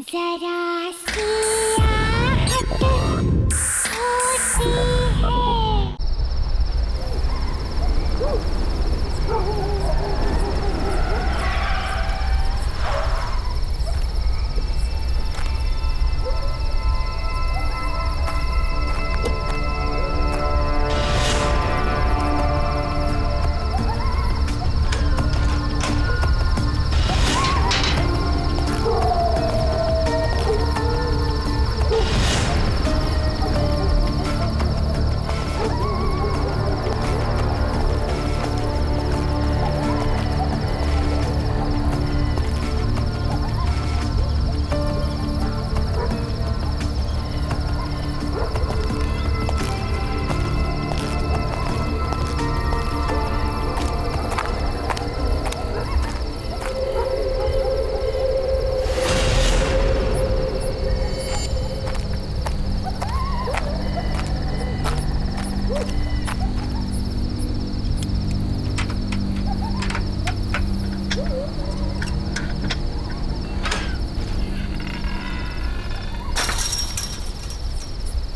जरा सी आहट होती है।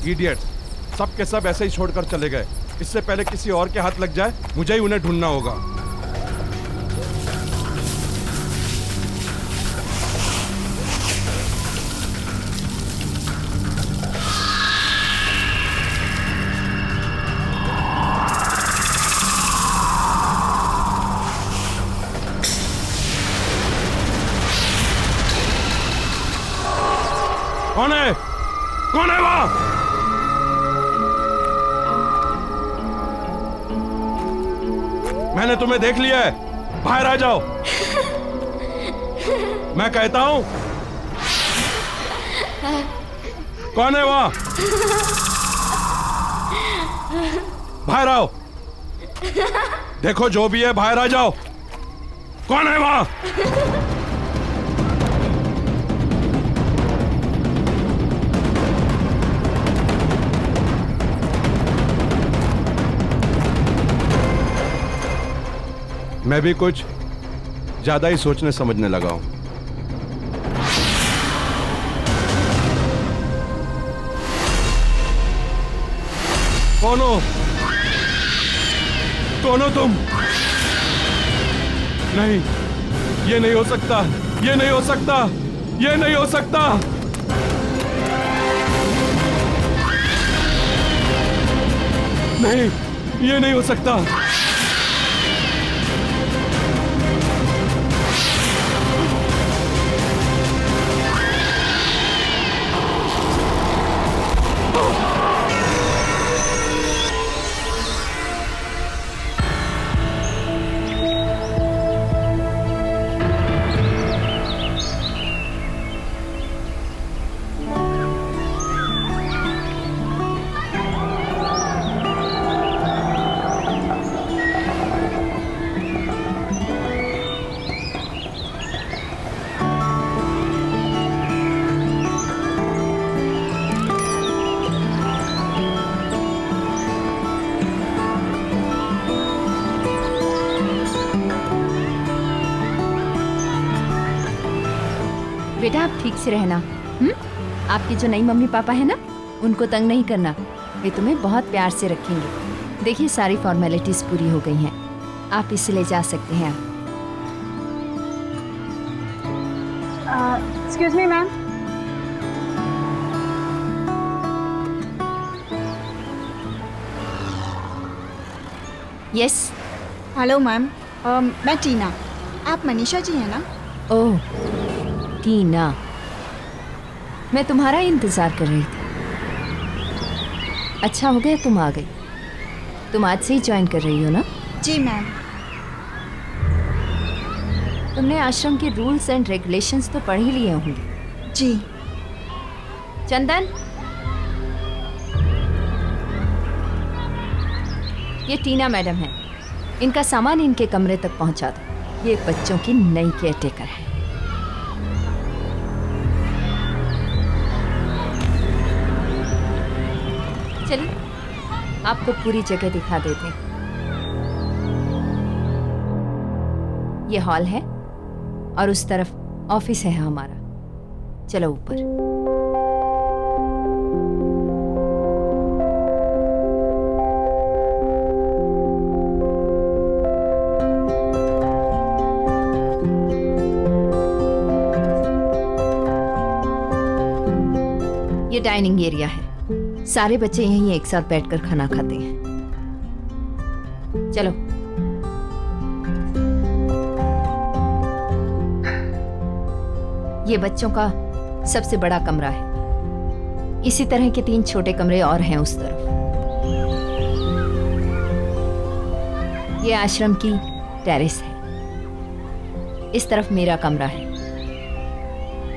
इडियट, सब के सब ऐसे ही छोड़कर चले गए। इससे पहले किसी और के हाथ लग जाए, मुझे ही उन्हें ढूंढना होगा। कौन है? कौन है वहां? मैंने तुम्हें देख लिया है, बाहर आ जाओ। मैं कहता हूं, कौन है वहां? बाहर आओ। देखो जो भी है, बाहर आ जाओ। कौन है वहां? मैं भी कुछ ज्यादा ही सोचने समझने लगा हूं। कौन हो? कौन हो तुम? नहीं, ये नहीं हो सकता, ये नहीं हो सकता, ये नहीं हो सकता। नहीं, ये नहीं हो सकता। बेटा आप ठीक से रहना। आपकी जो नई मम्मी पापा है ना, उनको तंग नहीं करना। वे तुम्हें बहुत प्यार से रखेंगे। देखिए सारी फॉर्मेलिटीज पूरी हो गई हैं, आप इसे ले जा सकते हैं। Excuse me ma'am. Yes. Hello ma'am, मैं टीना। आप मनीषा जी हैं ना? ओह टीना, मैं तुम्हारा इंतजार कर रही थी। अच्छा हो गया तुम आ गई। तुम आज से ही ज्वाइन कर रही हो ना? जी मैम। तुमने आश्रम के रूल्स एंड रेगुलेशंस तो पढ़ ही लिए होंगे। जी। चंदन, ये टीना मैडम है। इनका सामान इनके कमरे तक पहुंचा दो। ये बच्चों की नई केयरटेकर है। चलिए आपको पूरी जगह दिखा देते हैं। ये हॉल है और उस तरफ ऑफिस है हमारा। चलो ऊपर। ये डाइनिंग एरिया है, सारे बच्चे यहीं एक साथ बैठकर खाना खाते हैं। चलो। ये बच्चों का सबसे बड़ा कमरा है। इसी तरह के 3 छोटे कमरे और हैं उस तरफ। ये आश्रम की टेरेस है। इस तरफ मेरा कमरा है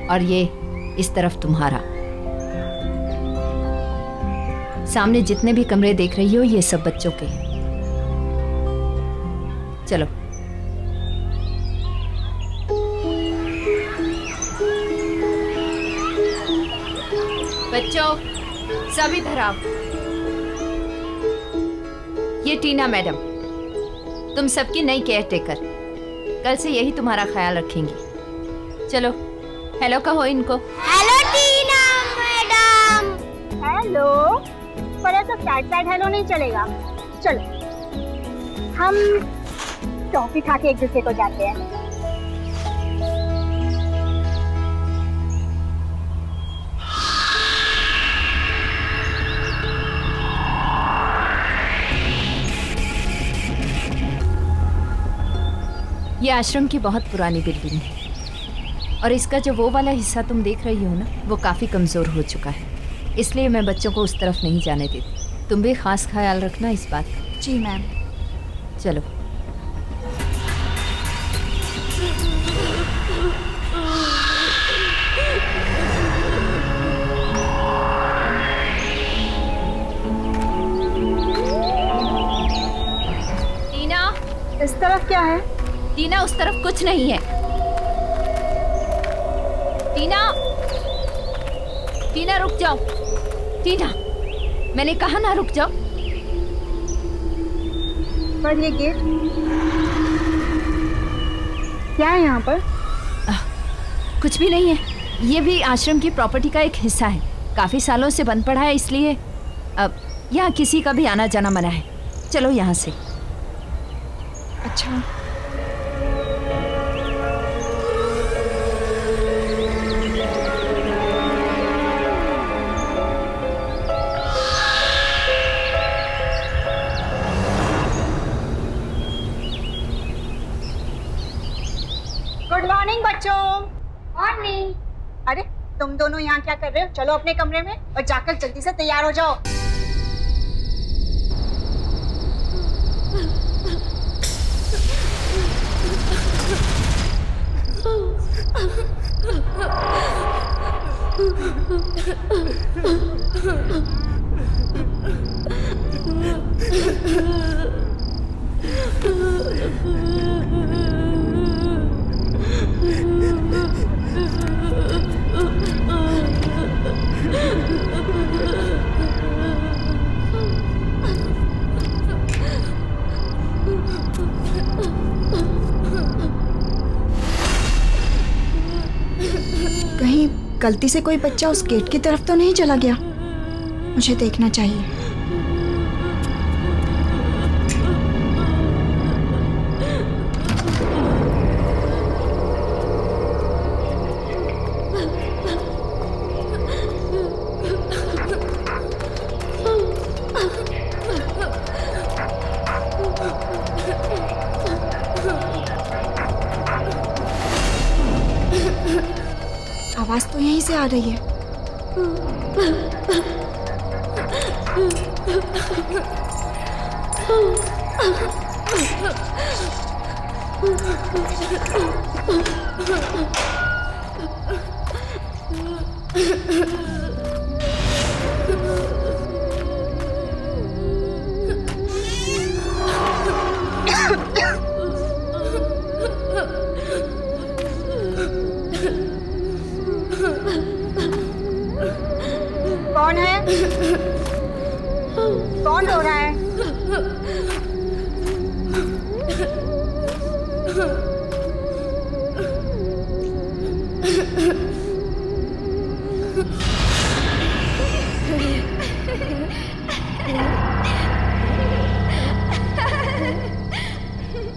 और ये इस तरफ तुम्हारा। सामने जितने भी कमरे देख रही हो ये सब बच्चों के हैं। चलो। बच्चों सब इधर आओ। ये टीना मैडम, तुम सबकी नई केयर टेकर। कल से यही तुम्हारा ख्याल रखेंगी। चलो हेलो कहो इनको। हेलो टीना मैडम। हेलो, पर ऐसा साइड हेलो नहीं चलेगा। चलो हम टॉफी खा के एक दूसरे को जाते हैं। ये आश्रम की बहुत पुरानी बिल्डिंग है और इसका जो वो वाला हिस्सा तुम देख रही हो ना, वो काफ़ी कमज़ोर हो चुका है। इसलिए मैं बच्चों को उस तरफ नहीं जाने देती। तुम भी खास ख्याल रखना इस बात का। जी मैम। चलो। टीना, इस तरफ क्या है? टीना उस तरफ कुछ नहीं है। टीना, टीना रुक जाओ। टीना, मैंने कहा ना रुक जाओ। पर ये गेट क्या है यहाँ पर? कुछ भी नहीं है। ये भी आश्रम की प्रॉपर्टी का एक हिस्सा है। काफी सालों से बंद पड़ा है, इसलिए अब यहाँ किसी का भी आना जाना मना है। चलो यहाँ से। अच्छा। गुड मॉर्निंग बच्चों। मॉर्निंग। अरे तुम दोनों यहाँ क्या कर रहे हो? चलो अपने कमरे में और जाकर जल्दी से तैयार हो जाओ। कहीं गलती से कोई बच्चा उस गेट की तरफ तो नहीं चला गया? मुझे देखना चाहिए। आवाज तो यहीं से आ रही है। कौन है? कौन रो रहा है?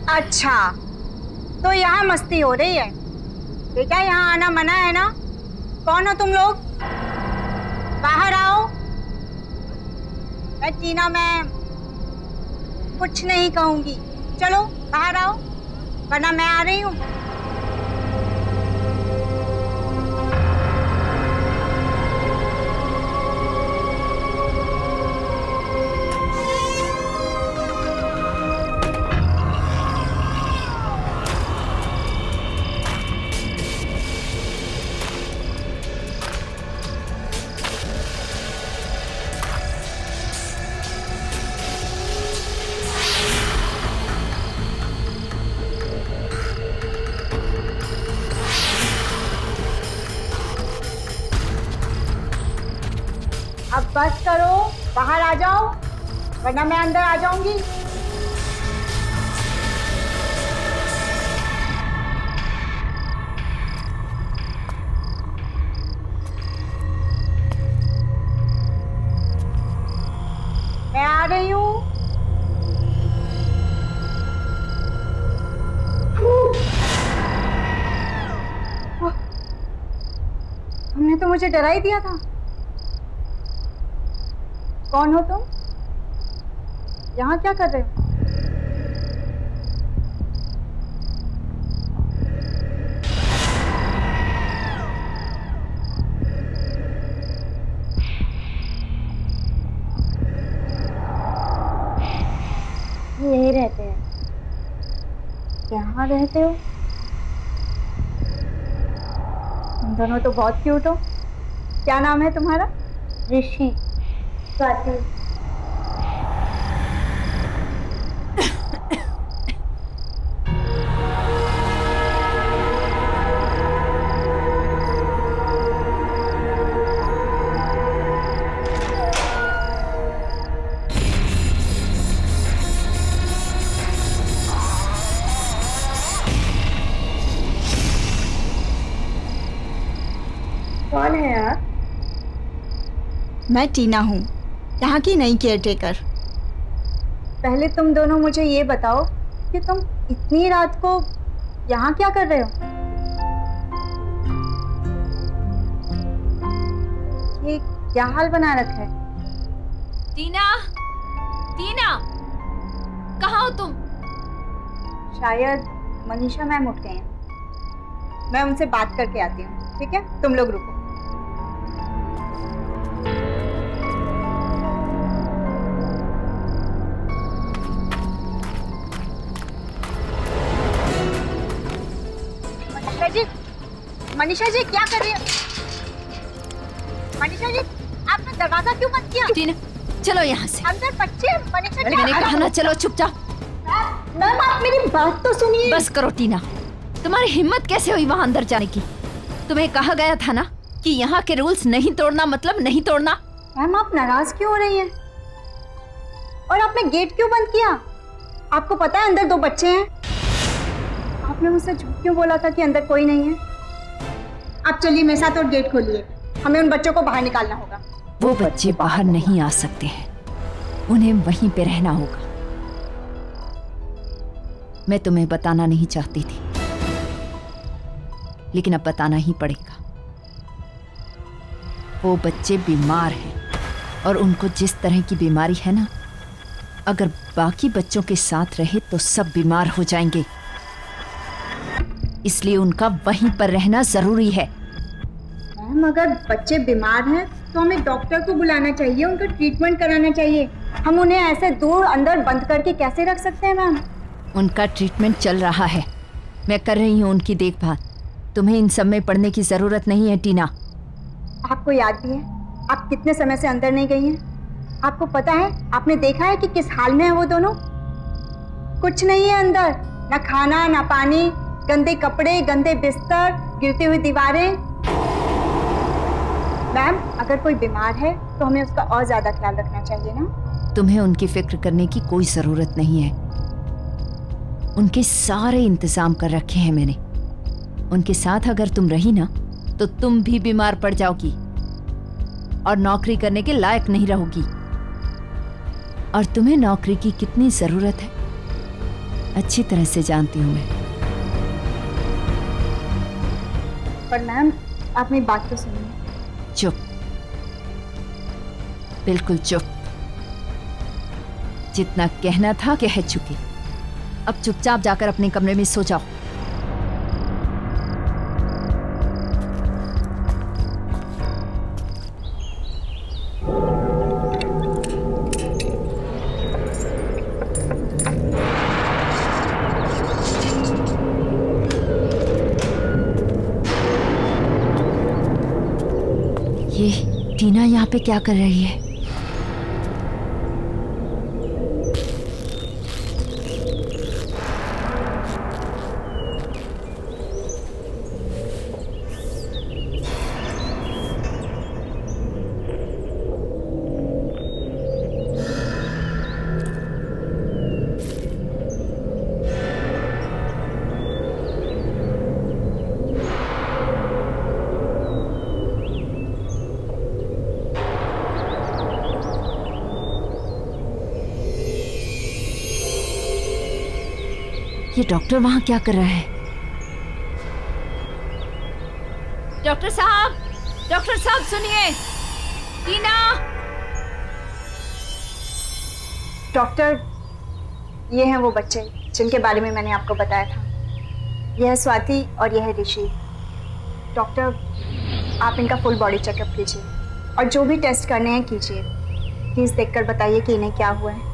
अच्छा, तो यहाँ मस्ती हो रही है। बेटा यहाँ आना मना है ना? कौन हो तुम लोग? बाहर आओ। मैं टीना मैम कुछ नहीं कहूंगी। चलो बाहर आओ, वरना मैं आ रही हूँ। अब बस करो, बाहर आ जाओ, वरना मैं अंदर आ जाऊंगी। मैं आ रही हूँ। तुमने तो मुझे डरा ही दिया था। कौन हो तुम? यहाँ क्या कर रहे हो? यहीं रहते हैं। यहाँ रहते हो? तुम दोनों तो बहुत क्यूट हो। क्या नाम है तुम्हारा? ऋषि। स्वाति। कौन है आप? मैं टीना हूँ, यहाँ की नई केयरटेकर। पहले तुम दोनों मुझे ये बताओ कि तुम इतनी रात को यहाँ क्या कर रहे हो? ये क्या हाल बना रखा है? टीना, टीना, कहाँ हो तुम? शायद मनीषा मैम उठ गए हैं। मैं उनसे बात करके आती हूँ, ठीक है? तुम लोग रुको। मनीषा जी क्या कर रही है? मनीषा जी आपने दरवाजा क्यों बंद किया? टीना, चलो यहाँ से। अंदर बच्चे। मनीषा जी मैंने कहा ना, चलो चुपचाप। मैम आप मेरी बात तो सुनिए। बस करो टीना, तुम्हारी हिम्मत कैसे हुई वहां अंदर जाने की? तुम्हें कहा गया था ना कि यहाँ के रूल्स नहीं तोड़ना मतलब नहीं तोड़ना। मैम आप नाराज क्यों हो रही हैं? और आपने गेट क्यों बंद किया? आपको पता है अंदर 2 बच्चे हैं। आपने मुझसे झूठ क्यों बोला था कि अंदर कोई नहीं है? आप चलिए मेरे साथ और गेट खोलिए। हमें उन बच्चों को बाहर निकालना होगा। वो बच्चे बाहर नहीं आ सकते हैं, उन्हें वहीं पे रहना होगा। मैं तुम्हें बताना नहीं चाहती थी, लेकिन अब बताना ही पड़ेगा। वो बच्चे बीमार हैं और उनको जिस तरह की बीमारी है ना, अगर बाकी बच्चों के साथ रहे तो सब बीमार हो जाएंगे। इसलिए उनका वहीं पर रहना जरूरी है। मैम अगर बच्चे बीमार हैं तो हमें डॉक्टर को बुलाना चाहिए, उनका ट्रीटमेंट कराना चाहिए। हम उन्हें ऐसे दूर अंदर बंद करके कैसे रख सकते हैं मैम? उनका ट्रीटमेंट चल रहा है, मैं कर रही हूँ उनकी देखभाल। तुम्हें इन सब में पड़ने की जरूरत नहीं है टीना। आपको याद भी है आप कितने समय से अंदर नहीं गई हैं? आपको पता है, आपने देखा है कि किस हाल में है वो दोनों? कुछ नहीं है अंदर, ना खाना ना पानी, गंदे कपड़े, गंदे बिस्तर, गिरती हुई दीवारें। मैम अगर कोई बीमार है तो हमें उसका और ज्यादा ख्याल रखना चाहिए ना? तुम्हें उनकी फिक्र करने की कोई जरूरत नहीं है। उनके सारे इंतजाम कर रखे हैं मैंने। उनके साथ अगर तुम रही ना तो तुम भी बीमार पड़ जाओगी। और नौकरी करने के लायक नहीं रहोगी। और तुम्हें नौकरी की कितनी जरूरत है अच्छी तरह से जानती हूँ मैं। पर मैम, आप मेरी बात तो सुनिए। चुप, बिल्कुल चुप। जितना कहना था कह चुकी। अब चुपचाप जाकर अपने कमरे में सो जाओ। ये टीना यहाँ पे क्या कर रही है? ये डॉक्टर वहां क्या कर रहा है? डॉक्टर साहब सुनिए। टीना। डॉक्टर, ये हैं वो बच्चे जिनके बारे में मैंने आपको बताया था। यह है स्वाति और यह है ऋषि। डॉक्टर, आप इनका फुल बॉडी चेकअप कीजिए और जो भी टेस्ट करने हैं कीजिए। प्लीज देखकर बताइए कि इन्हें क्या हुआ है।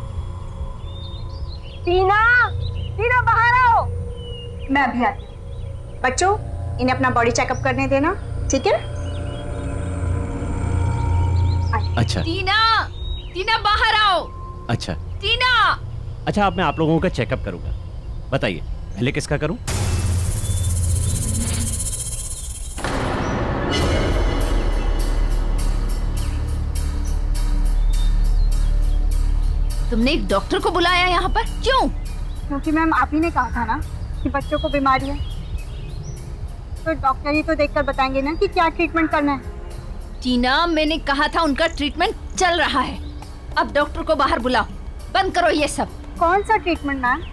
टीना बाहर आओ। मैं अभी आती हूँ। बच्चों, इन्हें अपना बॉडी चेकअप करने देना, ठीक है? अच्छा टीना बाहर आओ। अच्छा टीना। अच्छा, अब मैं आप लोगों का चेकअप करूंगा। बताइए पहले किसका करूं? तुमने एक डॉक्टर को बुलाया यहाँ पर, क्यों? क्योंकि मैम आप ही ने कहा था ना कि बच्चों को बीमारी है, तो डॉक्टर ही तो देखकर बताएंगे ना कि क्या ट्रीटमेंट करना है। टीना, मैंने कहा था उनका ट्रीटमेंट चल रहा है। अब डॉक्टर को बाहर बुलाओ। बंद करो ये सब। कौन सा ट्रीटमेंट मैम?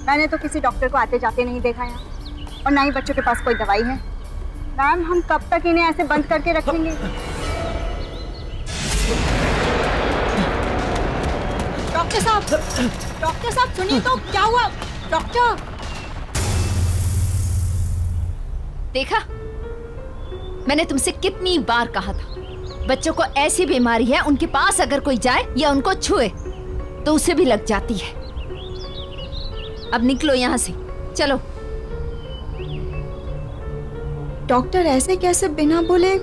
मैंने तो किसी डॉक्टर को आते जाते नहीं देखा यहाँ, और ना ही बच्चों के पास कोई दवाई है। मैम, हम कब तक इन्हें ऐसे बंद करके रखेंगे? डॉक्टर साहब सुनिए तो, क्या हुआ? डॉक्टर। देखा, मैंने तुमसे कितनी बार कहा था, बच्चों को ऐसी बीमारी है उनके पास अगर कोई जाए या उनको छुए तो उसे भी लग जाती है। अब निकलो यहाँ से, चलो। डॉक्टर ऐसे कैसे बिना बोले?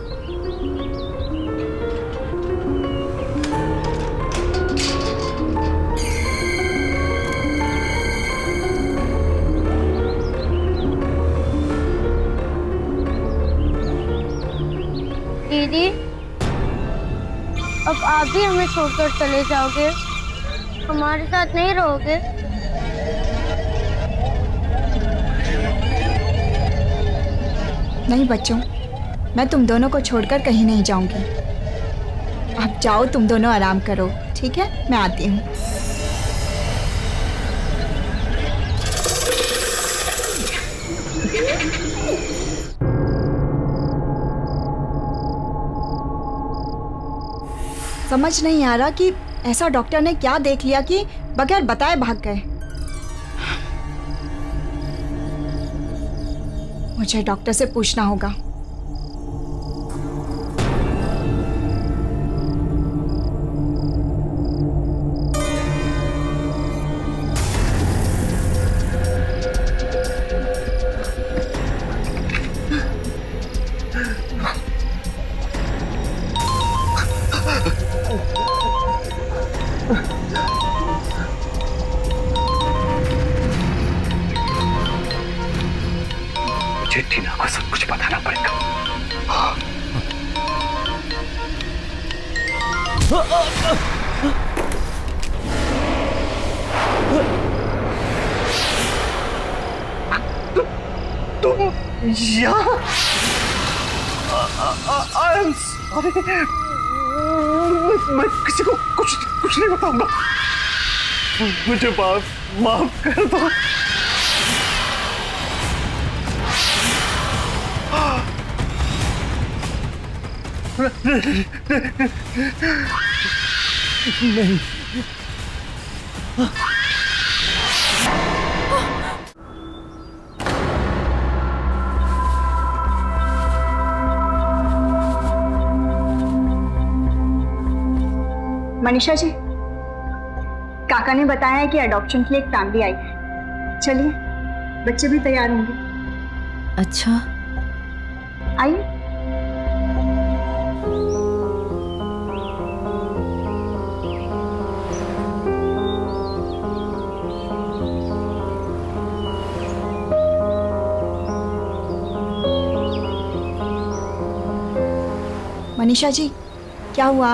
दीदी, अब आप भी हमें छोड़कर चले जाओगे? हमारे साथ नहीं रहोगे? नहीं बच्चों, मैं तुम दोनों को छोड़कर कहीं नहीं जाऊंगी। अब जाओ, तुम दोनों आराम करो, ठीक है? मैं आती हूँ। समझ नहीं आ रहा कि ऐसा डॉक्टर ने क्या देख लिया कि बगैर बताए भाग गए। मुझे डॉक्टर से पूछना होगा। मुझे टीना को सब कुछ बताना पड़ेगा। तो यहाँ आई एम सॉरी मैं किसी को कुछ नहीं बताऊंगा। मुझे माफ कर दो। नहीं। मनीषा जी, काका ने बताया है कि अडॉप्शन के लिए एक फैमिली आई है। चलिए, बच्चे भी तैयार होंगे। अच्छा, आइए। मनीषा जी, क्या हुआ?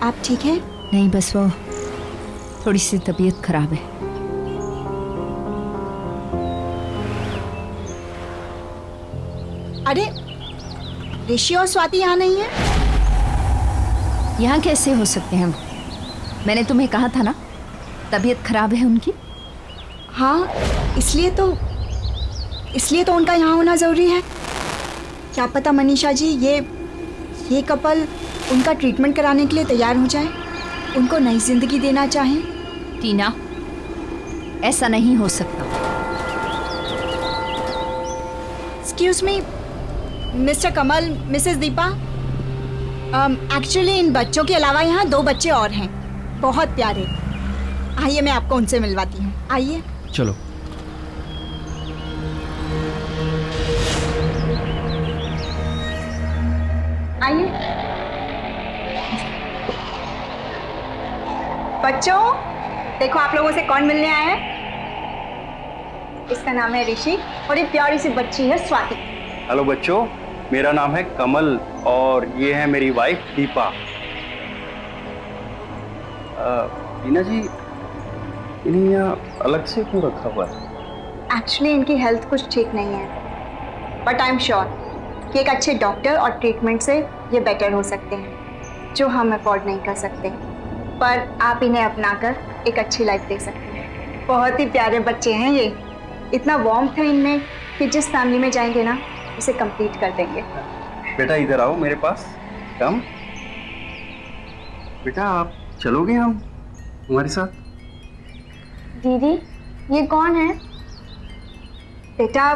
आप ठीक हैं? नहीं, बस वो थोड़ी सी तबीयत खराब है। अरे, ऋषि और स्वाति यहाँ नहीं है? यहाँ कैसे हो सकते हैं? मैंने तुम्हें कहा था ना, तबीयत खराब है उनकी। हाँ, इसलिए तो उनका यहाँ होना ज़रूरी है। क्या पता मनीषा जी, ये कपल उनका ट्रीटमेंट कराने के लिए तैयार हो जाए, उनको नई जिंदगी देना चाहें। टीना, ऐसा नहीं हो सकता। Excuse me, mister Kamal, Mrs Deepa, actually in बच्चों के अलावा यहाँ 2 बच्चे और हैं, बहुत प्यारे। आइए, मैं आपको उनसे मिलवाती हूँ। आइए। चलो। आइए। बच्चों, देखो आप लोगों से कौन मिलने आया है। इसका नाम है ऋषि और ये प्यारी सी बच्ची है स्वाति। हेलो बच्चों, मेरा नाम है कमल और ये है मेरी वाइफ दीपा। टीना जी, इन्हें यहाँ अलग से क्यों रखा हुआ है? एक्चुअली इनकी हेल्थ कुछ ठीक नहीं है, बट आई एम श्योर कि एक अच्छे डॉक्टर और ट्रीटमेंट से ये बेटर हो सकते हैं, जो हम अफोर्ड नहीं कर सकते। पर आप इन्हें अपनाकर एक अच्छी लाइफ दे सकते हैं। बहुत ही प्यारे बच्चे हैं ये, इतना वार्मथ है इनमें कि जिस फैमिली में जाएंगे ना, उसे कंप्लीट कर देंगे। बेटा इधर आओ मेरे पास, कम। बेटा आप चलोगे हम हमारे साथ? दीदी, ये कौन है? बेटा,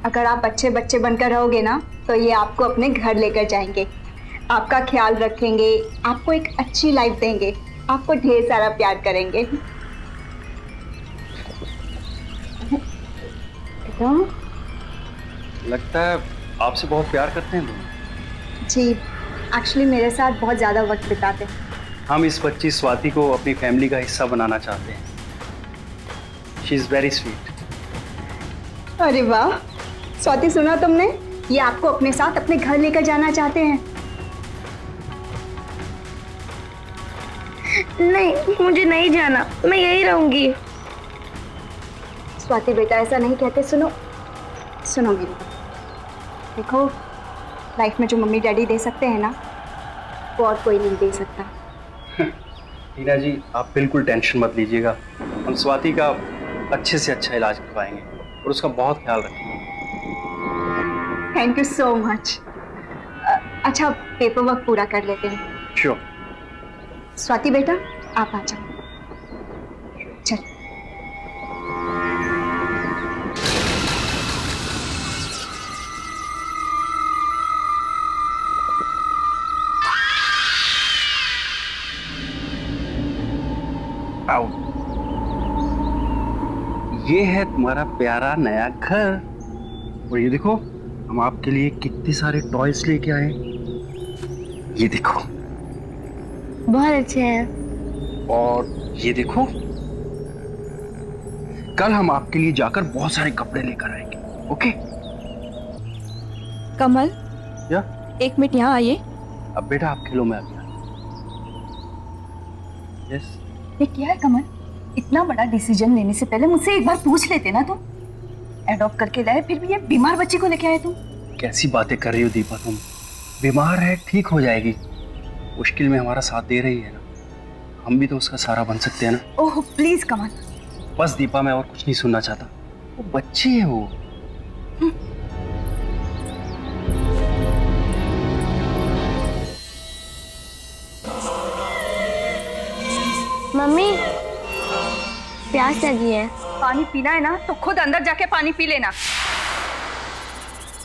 अगर आप अच्छे बच्चे बनकर रहोगे ना, तो ये आपको अपने घर लेकर जाएंगे, आपका ख्याल रखेंगे, आपको एक अच्छी लाइफ देंगे, आपको ढेर सारा प्यार करेंगे। लगता है आपसे बहुत प्यार करते हैं लोग। जी, एक्चुअली मेरे साथ बहुत ज़्यादा वक्त बिताते हैं। हम इस बच्ची स्वाति को अपनी फैमिली का हिस्सा बनाना चाहते हैं। She is very sweet. अरे वाह स्वाति, सुना तुमने? ये आपको अपने साथ अपने घर लेकर जाना चाहते हैं। नहीं, मुझे नहीं जाना, मैं यहीं रहूंगी। स्वाति बेटा, ऐसा नहीं कहते। सुनो सुनो मेरी बात। देखो, लाइफ में जो मम्मी डैडी दे सकते हैं ना, वो और कोई नहीं दे सकता। टीना जी, आप बिल्कुल टेंशन मत लीजिएगा। हम स्वाति का अच्छे से अच्छा इलाज करवाएंगे और उसका बहुत ख्याल रखेंगे। Thank you so much. अच्छा, पेपर वर्क पूरा कर लेते हैं। श्योर। स्वाति बेटा, आप आ जाओ। चल। आओ। ये है तुम्हारा प्यारा नया घर और ये देखो, हम आपके लिए कितने सारे टॉयज लेके आए। ये देखो, बहुत अच्छे हैं। और ये देखो, कल हम आपके लिए जाकर बहुत सारे कपड़े लेकर आएंगे। ओके? कमल, या? 1 मिनट यहाँ आइए। अब बेटा आप खेलो, मैं आ गया। यस। ये क्या है कमल? इतना बड़ा डिसीजन लेने से पहले मुझसे एक बार पूछ लेते ना तुम। एडॉप्ट करके लाए, फिर भी ये बीमार बच्ची को लेके आए तुम। कैसी बातें कर रही हो दीपा तुम? बीमार है, ठीक हो जाएगी। मुश्किल में हमारा साथ दे रही है ना, हम भी तो उसका सहारा बन सकते हैं ना। ओह प्लीज कमल। बस दीपा, मैं और कुछ नहीं सुनना चाहता। वो बच्चे हैं वो। मम्मी प्यास लगी है। पानी पीना है ना तो खुद अंदर जाके पानी पी लेना।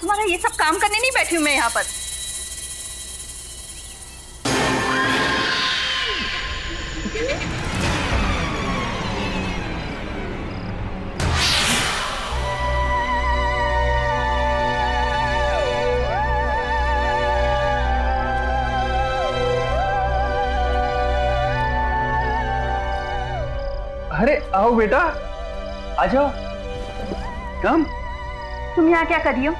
तुम्हारा ये सब काम करने नहीं बैठी हूं मैं यहाँ पर। अरे आओ बेटा, आ जाओ। कम। तुम यहाँ क्या कर रही हो?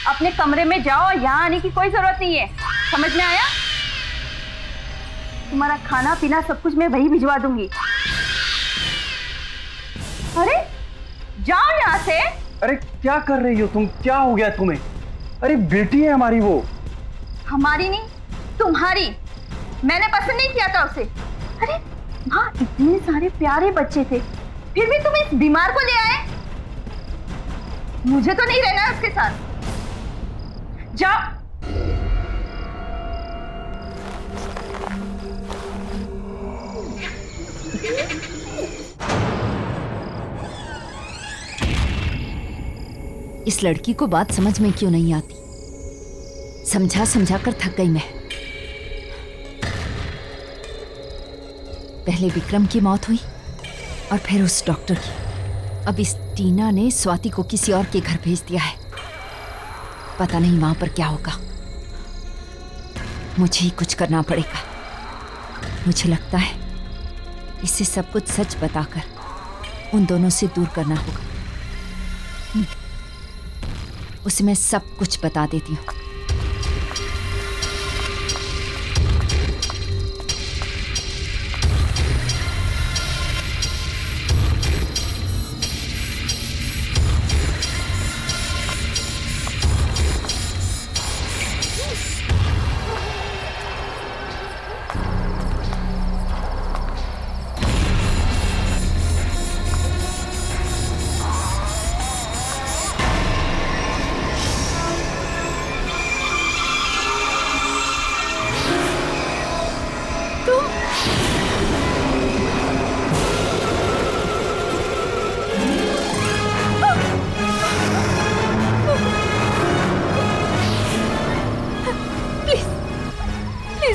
अपने कमरे में जाओ, यहाँ आने की कोई जरूरत नहीं है। समझ में आया? तुम्हारा खाना पीना सब कुछ मैं वही भिजवा दूंगी। अरे जाओ यहाँ से। अरे क्या कर रही हो तुम? क्या हो गया तुम्हें? अरे बेटी है हमारी वो। हमारी नहीं, तुम्हारी। मैंने पसंद नहीं किया था उसे। अरे वहाँ इतने सारे प्यारे बच्चे थे, फिर भी तुम इस बीमार को ले आए। मुझे तो नहीं रहना है उसके साथ। जाओ। इस लड़की को बात समझ में क्यों नहीं आती? समझा समझा कर थक गई मैं। पहले विक्रम की मौत हुई और फिर उस डॉक्टर की। अब इस टीना ने स्वाति को किसी और के घर भेज दिया है। पता नहीं वहां पर क्या होगा। मुझे ही कुछ करना पड़ेगा। मुझे लगता है इसे सब कुछ सच बताकर उन दोनों से दूर करना होगा। उसे मैं सब कुछ बता देती हूँ।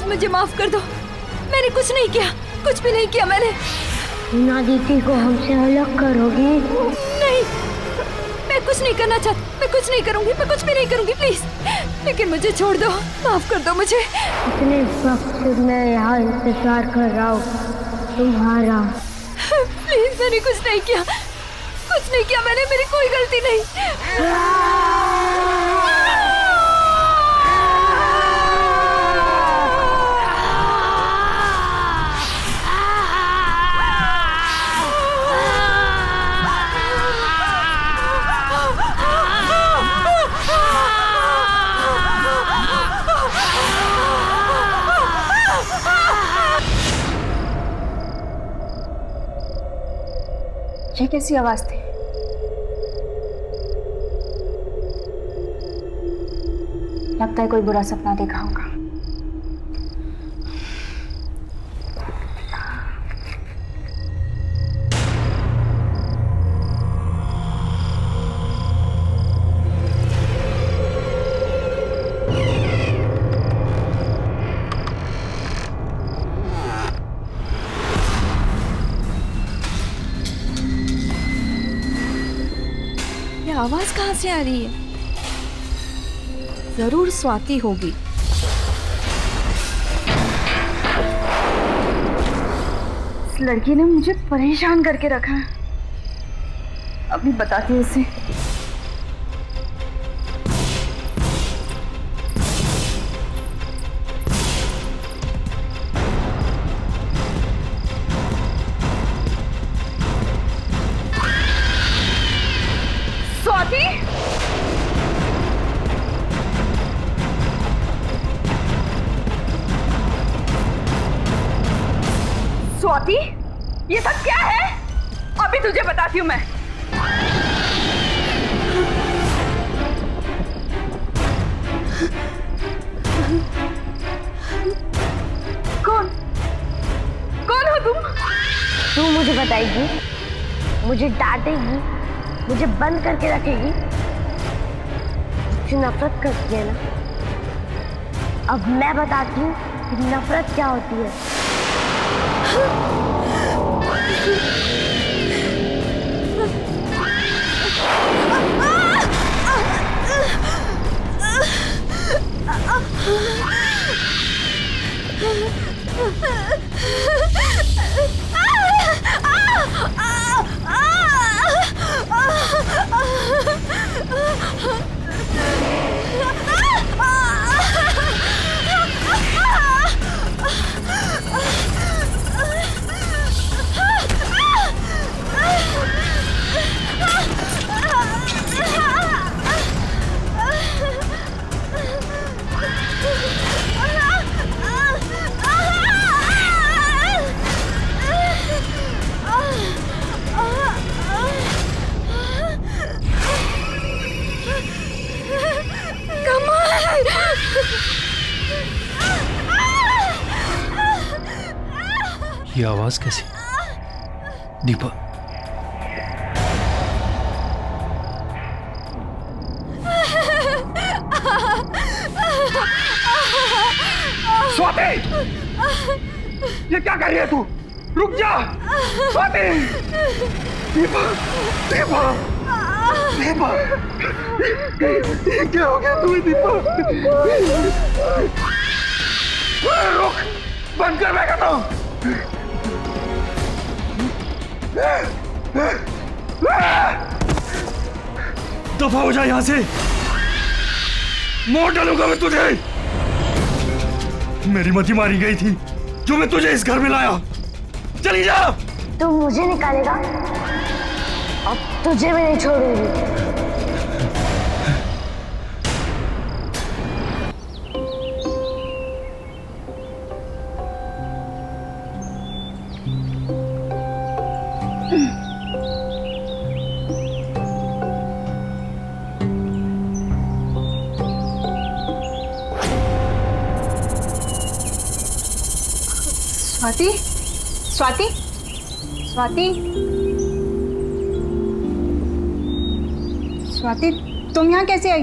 मुझे माफ कर दो। मैंने कुछ नहीं किया, कुछ भी नहीं किया मैंने। ना दीदी को हमसे अलग करोगे? नहीं, मैं कुछ नहीं करना चाहती। मैं कुछ नहीं करूंगी, मैं कुछ भी नहीं करूंगी, प्लीज। लेकिन मुझे छोड़ दो, माफ कर दो मुझे। इतने वक्त से मैं यहाँ इंतजार कर रहा हूँ तुम्हारा। प्लीज, मैंने कुछ नहीं किया, कुछ नहीं किया मैंने। मेरी कोई गलती नहीं। ये कैसी आवाज थी? लगता है कोई बुरा सपना देखा होगा। आवाज कहाँ से आ रही है? जरूर स्वाति होगी। इस लड़की ने मुझे परेशान करके रखा है। अभी बताती हूँ उसे। स्वाति, स्वाति, ये सब क्या है? अभी तुझे बताती हूँ मैं। कौन कौन हो तुम? तू मुझे बताएगी, मुझे डांटेगी, मुझे बंद करके रखेगी? मुझसे नफरत करती है ना? अब मैं बताती हूँ कि नफरत क्या होती है। ये आवाज कैसी? दीपा, स्वाति, ये क्या कर रही है तू? रुक जा स्वाति। दीपा, दीपा, दीपा, क्या हो गया तुम्हें दीपा? रुक, बंद कर, मैं कहता हूँ। दफा हो जा यहाँ से, मोड़ डालूंगा मैं तुझे। मेरी मती मारी गई थी जो मैं तुझे इस घर में लाया। चली जा। तू मुझे निकालेगा, अब तुझे भी नहीं छोड़ूंगी। स्वाति, स्वाति, स्वाति, स्वाति, तुम यहाँ कैसे आई?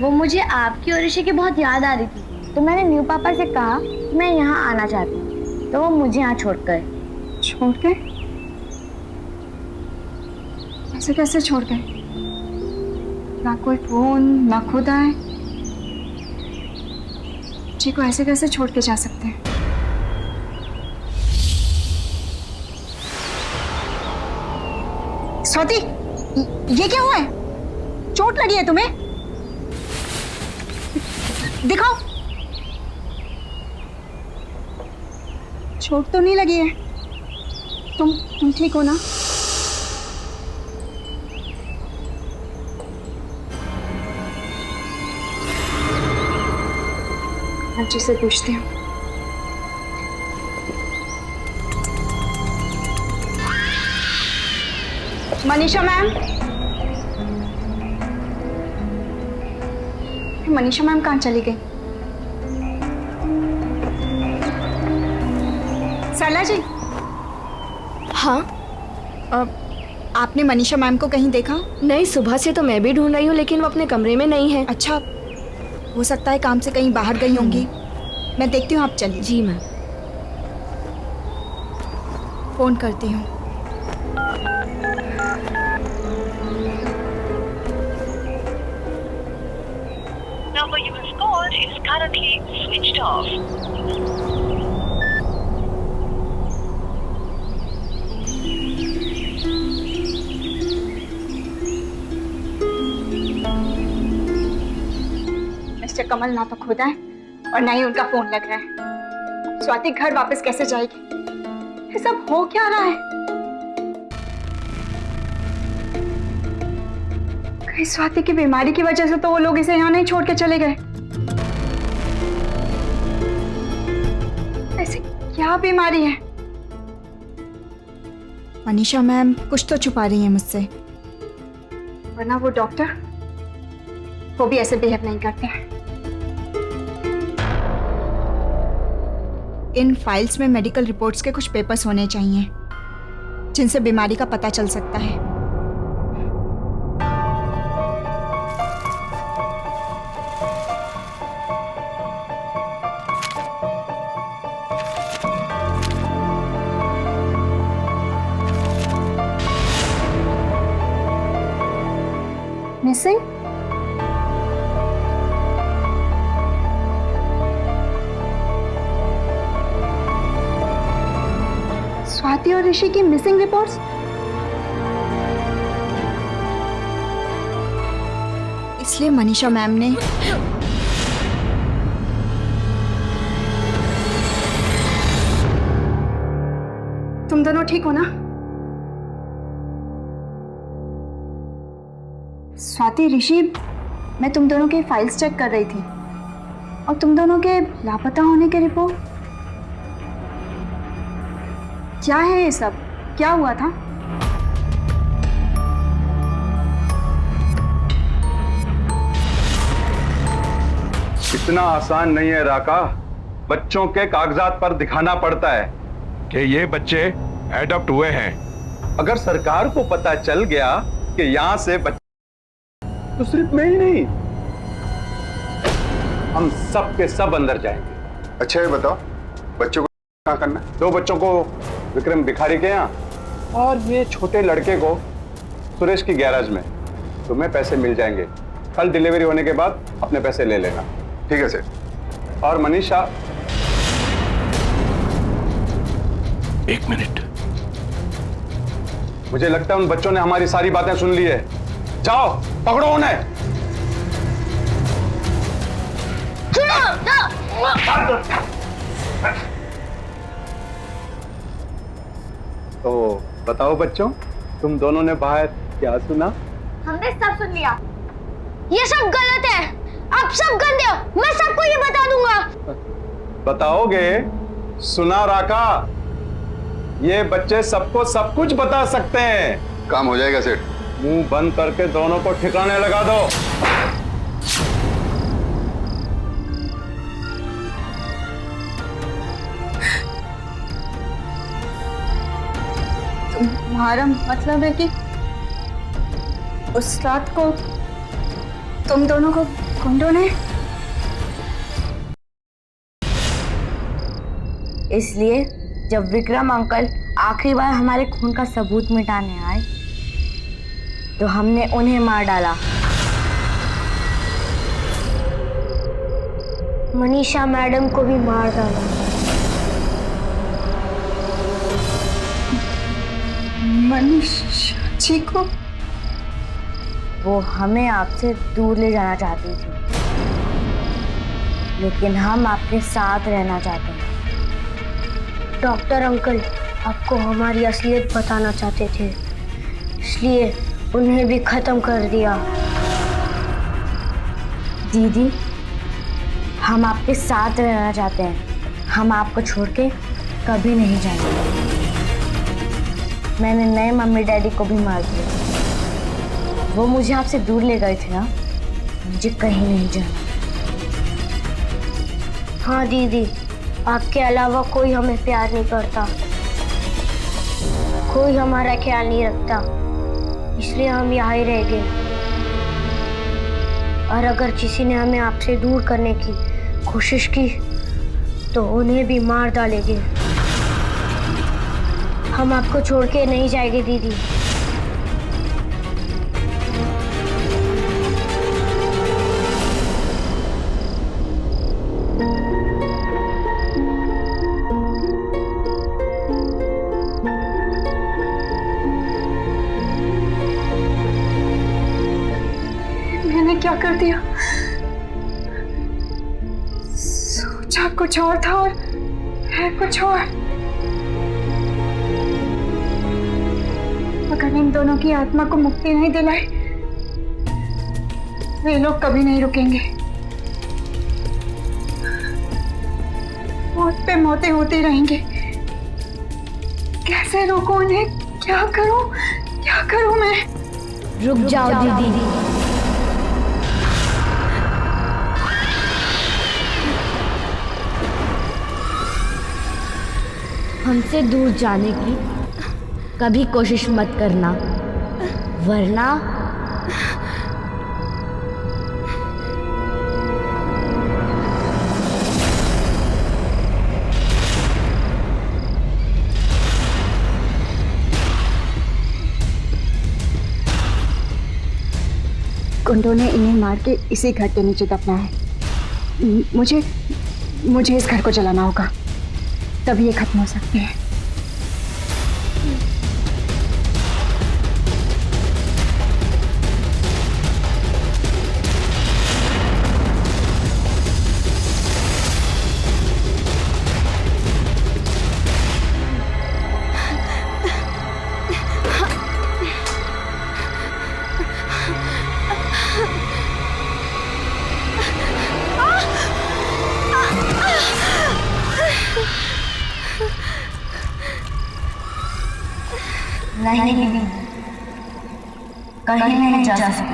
वो मुझे आपकी और ऋषि की बहुत याद आ रही थी, तो मैंने न्यू पापा से कहा कि मैं यहाँ आना चाहती हूँ, तो वो मुझे यहाँ छोड़ गए। छोड़ गए? ऐसे कैसे छोड़ गए? ना कोई फोन, ना खुद आए। जी को ऐसे कैसे छोड़ के जा सकते हैं? स्वाति, ये क्या हुआ है? चोट लगी है तुम्हें? दिखाओ। चोट तो नहीं लगी है। तुम ठीक हो ना? आंटी से पूछती हूँ। मनीषा मैम, मनीषा मैम कहाँ चली गई? सरला जी। हाँ, आपने मनीषा मैम को कहीं देखा? नहीं, सुबह से तो मैं भी ढूंढ रही हूँ, लेकिन वो अपने कमरे में नहीं है। अच्छा, हो सकता है काम से कहीं बाहर गई होंगी। मैं देखती हूँ, आप चलिए। जी मैम। फोन करती हूँ। Number you have called is currently switched off. Mister Kamal ना तो खुद आए और ना ही उनका फोन लग रहा है। स्वाति घर वापस कैसे जाएगी? ये सब हो क्या रहा है? कहीं स्वाति की बीमारी की वजह से तो वो लोग इसे यहाँ नहीं छोड़ के चले गए। ऐसी क्या बीमारी है मनीषा मैम कुछ तो छुपा रही हैं मुझसे। वरना वो डॉक्टर, वो भी ऐसे बिहेव नहीं करते हैं। इन फाइल्स में मेडिकल रिपोर्ट्स के कुछ पेपर्स होने चाहिए जिनसे बीमारी का पता चल सकता है। मिसिंग? स्वाति और ऋषि की मिसिंग रिपोर्ट्स? इसलिए मनीषा मैम ने तुम दोनों ठीक हो ना? स्वाति, ऋषि, मैं तुम दोनों के फाइल्स चेक कर रही थी और तुम दोनों के लापता होने के रिपोर्ट। क्या है ये सब? क्या हुआ था? इतना आसान नहीं है राका। बच्चों के कागजात पर दिखाना पड़ता है कि ये बच्चे एडॉप्ट हुए हैं। अगर सरकार को पता चल गया कि यहां से बच्चे, तो सिर्फ मैं ही नहीं, हम सब के सब अंदर जाएंगे। अच्छा ये बताओ, बच्चों को क्या करना है? 2 बच्चों को विक्रम भिखारी के यहाँ और ये छोटे लड़के को सुरेश की गैराज में। तुम्हें पैसे मिल जाएंगे। कल डिलीवरी होने के बाद अपने पैसे ले लेना। ठीक है सर। और मनीषा, 1 मिनट, मुझे लगता है उन बच्चों ने हमारी सारी बातें सुन ली है। जाओ पकड़ो उन्हें। तो बताओ बच्चों, तुम दोनों ने बाहर क्या सुना? हमने सब सुन लिया। ये सब गलत है, आप सब गंदे हो, मैं सबको ये बता दूंगा। बताओगे? सुना राका, ये बच्चे सबको सब कुछ बता सकते हैं। काम हो जाएगा सेठ। मुंह बंद करके दोनों को ठिकाने लगा दो। तुम्हारा मतलब है कि उस रात को तुम दोनों को गुंडों ने? इसलिए जब विक्रम अंकल आखिरी बार हमारे खून का सबूत मिटाने आए तो हमने उन्हें मार डाला। मनीषा मैडम को भी मार डाला। मनीषा जी को? वो हमें आपसे दूर ले जाना चाहती थी, लेकिन हम आपके साथ रहना चाहते हैं। डॉक्टर अंकल आपको हमारी असलियत बताना चाहते थे, इसलिए उन्हें भी खत्म कर दिया। दीदी, हम आपके साथ रहना चाहते हैं, हम आपको छोड़ के कभी नहीं जाएंगे। मैंने नए मम्मी डैडी को भी मार दिया। वो मुझे आपसे दूर ले गए थे ना, मुझे कहीं नहीं जाना। हाँ दीदी, आपके अलावा कोई हमें प्यार नहीं करता, कोई हमारा ख्याल नहीं रखता, इसलिए हम यहाँ ही रह गए। और अगर किसी ने हमें आपसे दूर करने की कोशिश की तो उन्हें भी मार डालेंगे। हम आपको छोड़ के नहीं जाएंगे दीदी। मैंने क्या कर दिया? सोचा कुछ और था और है कुछ और। अगर इन दोनों की आत्मा को मुक्ति नहीं दिलाई, वे लोग कभी नहीं रुकेंगे। मौत पे मौतें होती रहेंगी। कैसे रोको उन्हें, क्या करूं मैं? रुक जाओ दीदी। हमसे दूर जाने की कभी कोशिश मत करना, वरना गुंडों ने इन्हें मार के इसी घर के नीचे दफना है। मुझे इस घर को जलाना होगा, तभी ये खत्म हो सकती है। नहीं दीदी, कहीं नहीं जा सकते।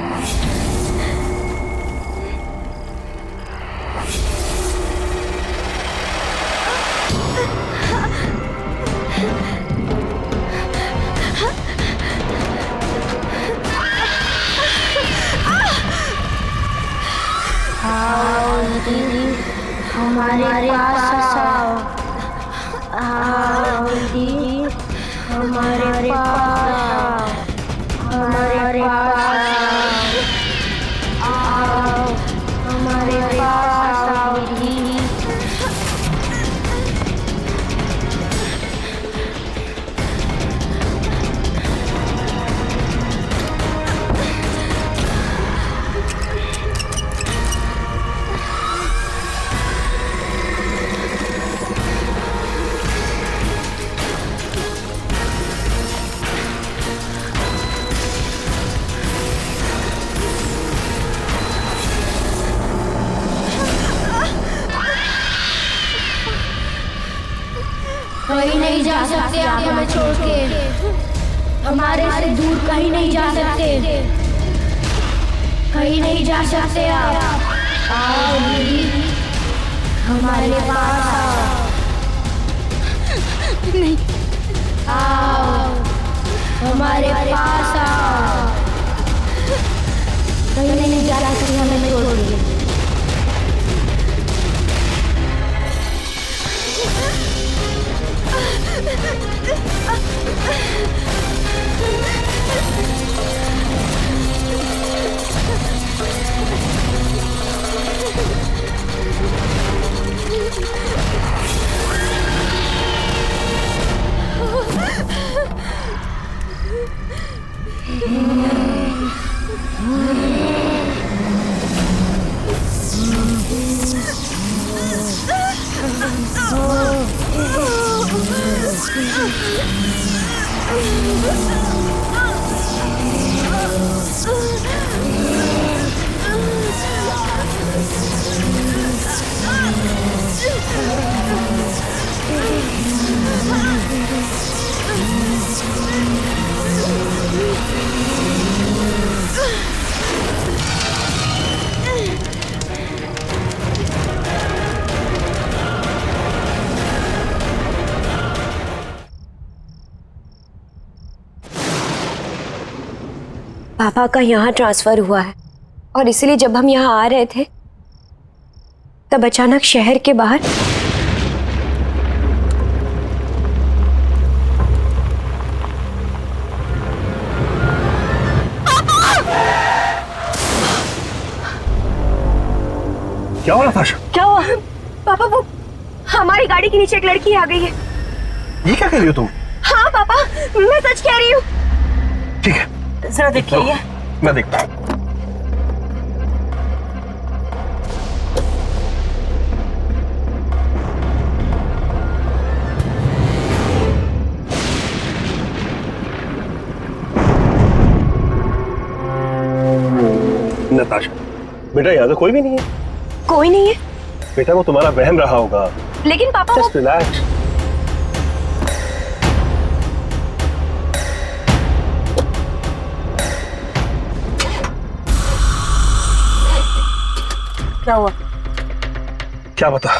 आओ दीदी, हमारे पास आओ। आओ दीदी, हमारे पास, हमारे पास आओ, हमारे पास आओ दीदी। कहीं नहीं जा सकते आप हमें छोड़ के, हमारे से दूर कहीं नहीं जा सकते, कहीं नहीं जा सकते आप। आओ दीदी, हमारे पास आओ। नहीं, आओ हमारे पास आओ। कहीं नहीं जा सकते हमें छोड़ के। पापा का यहाँ ट्रांसफर हुआ है और इसलिए जब हम यहाँ आ रहे थे तब अचानक शहर के बाहर क्या हुआ नाताशा? क्या हुआ? पापा वो हमारी गाड़ी के नीचे एक लड़की आ गई है। ये क्या कह रही हो तुम? हाँ पापा, मैं सच कह रही हूँ। ठीक है, जरा देखिए। मैं देखता हूँ। नताशा, बेटा यहाँ तो कोई भी नहीं है। कोई नहीं है बेटा, वो तुम्हारा बहन रहा होगा। लेकिन पापा Just relax. क्या हुआ? क्या पता,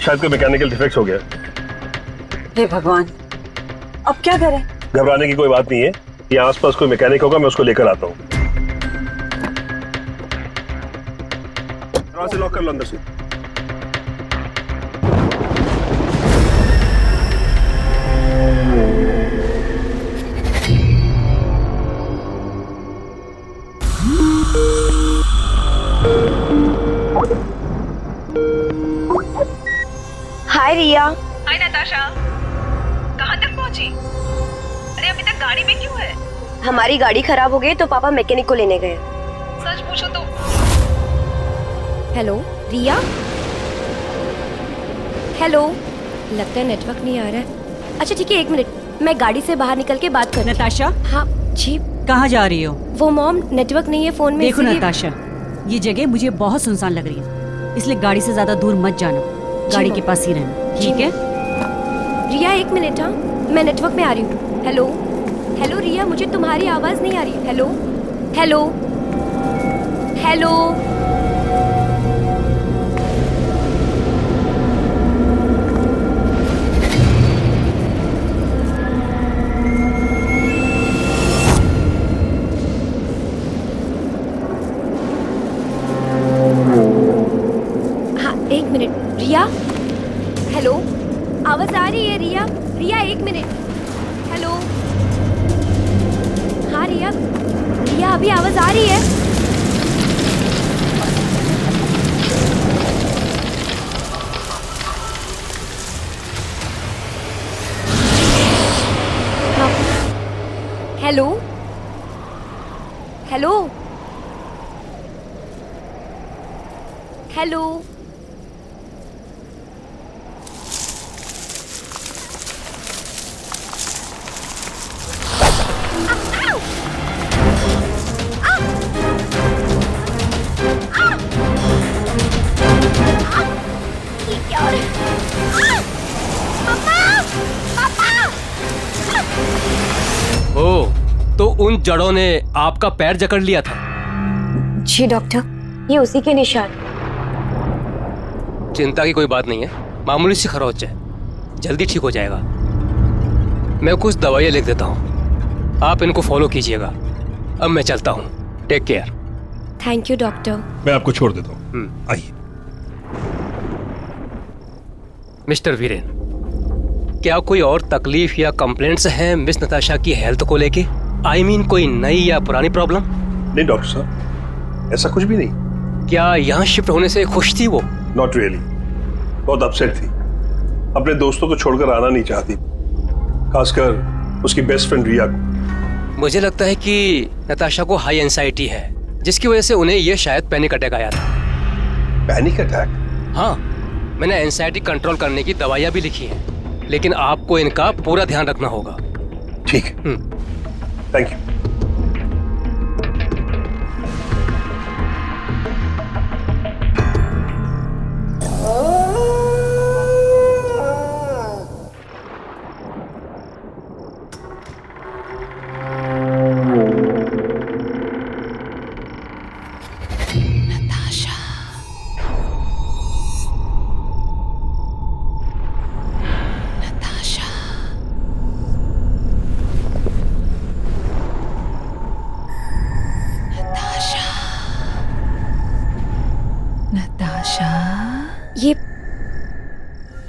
शायद कोई मैकेनिकल डिफेक्ट हो गया। हे भगवान, अब क्या करें? घबराने की कोई बात नहीं है, यहाँ आसपास कोई मैकेनिक होगा, मैं उसको लेकर आता हूँ। दरवाजा लॉक कर लो अंदर से। हाय रिया। हाय नताशा, कहाँ तक पहुँची? अरे अभी तक गाड़ी में क्यों है? हमारी गाड़ी खराब हो गई तो पापा मैकेनिक को लेने गए। सच पूछो तो। हेलो रिया। हेलो, लगता है नेटवर्क नहीं आ रहा है। अच्छा ठीक है, 1 मिनट, मैं गाड़ी से बाहर निकल के बात कर। नताशा, हाँ जी। कहाँ जा रही हो? वो मॉम, नेटवर्क नहीं है फोन में। देखो नताशा, ये जगह मुझे बहुत सुनसान लग रही है, इसलिए गाड़ी से ज्यादा दूर मत जाना, गाड़ी के पास ही रहना, ठीक है? रिया 1 मिनट, हाँ मैं नेटवर्क में आ रही हूँ। हेलो हेलो रिया, मुझे तुम्हारी आवाज नहीं आ रही। Hello hello hello. हाँ 1 मिनट रिया। हेलो, आवाज आ रही है रिया? रिया 1 मिनट। हेलो, हाँ रिया, रिया अभी आवाज आ रही है? हाँ। Hello hello hello. ओ, तो उन जड़ों ने आपका पैर जकड़ लिया था? जी डॉक्टर, ये उसी के निशान। चिंता की कोई बात नहीं है, मामूली सी खरोच है, जल्दी ठीक हो जाएगा। मैं कुछ दवाइयाँ लिख देता हूँ, आप इनको फॉलो कीजिएगा। अब मैं चलता हूँ, take care. Thank you doctor. मैं आपको छोड़ देता हूँ, आइए। मिस्टर वीरेन, क्या कोई और तकलीफ या कंप्लेंट्स हैं मिस नताशा की हेल्थ को लेके? I mean, कोई नई या पुरानी प्रॉब्लम? नहीं डॉक्टर साहब, ऐसा कुछ भी नहीं। क्या यहाँ शिफ्ट होने से खुश थी वो? नॉट रियली, बहुत अपसेट थी। अपने दोस्तों को छोड़कर आना नहीं चाहती, खासकर उसकी बेस्ट फ्रेंड रिया को। मुझे लगता है कि नताशा को हाई एंजाइटी है, जिसकी वजह से उन्हें ये शायद पैनिक अटैक आया था। Panic attack? हाँ, मैंने एंजाइटी कंट्रोल करने की दवाइयाँ भी लिखी हैं, लेकिन आपको इनका पूरा ध्यान रखना होगा। ठीक है, थैंक यू।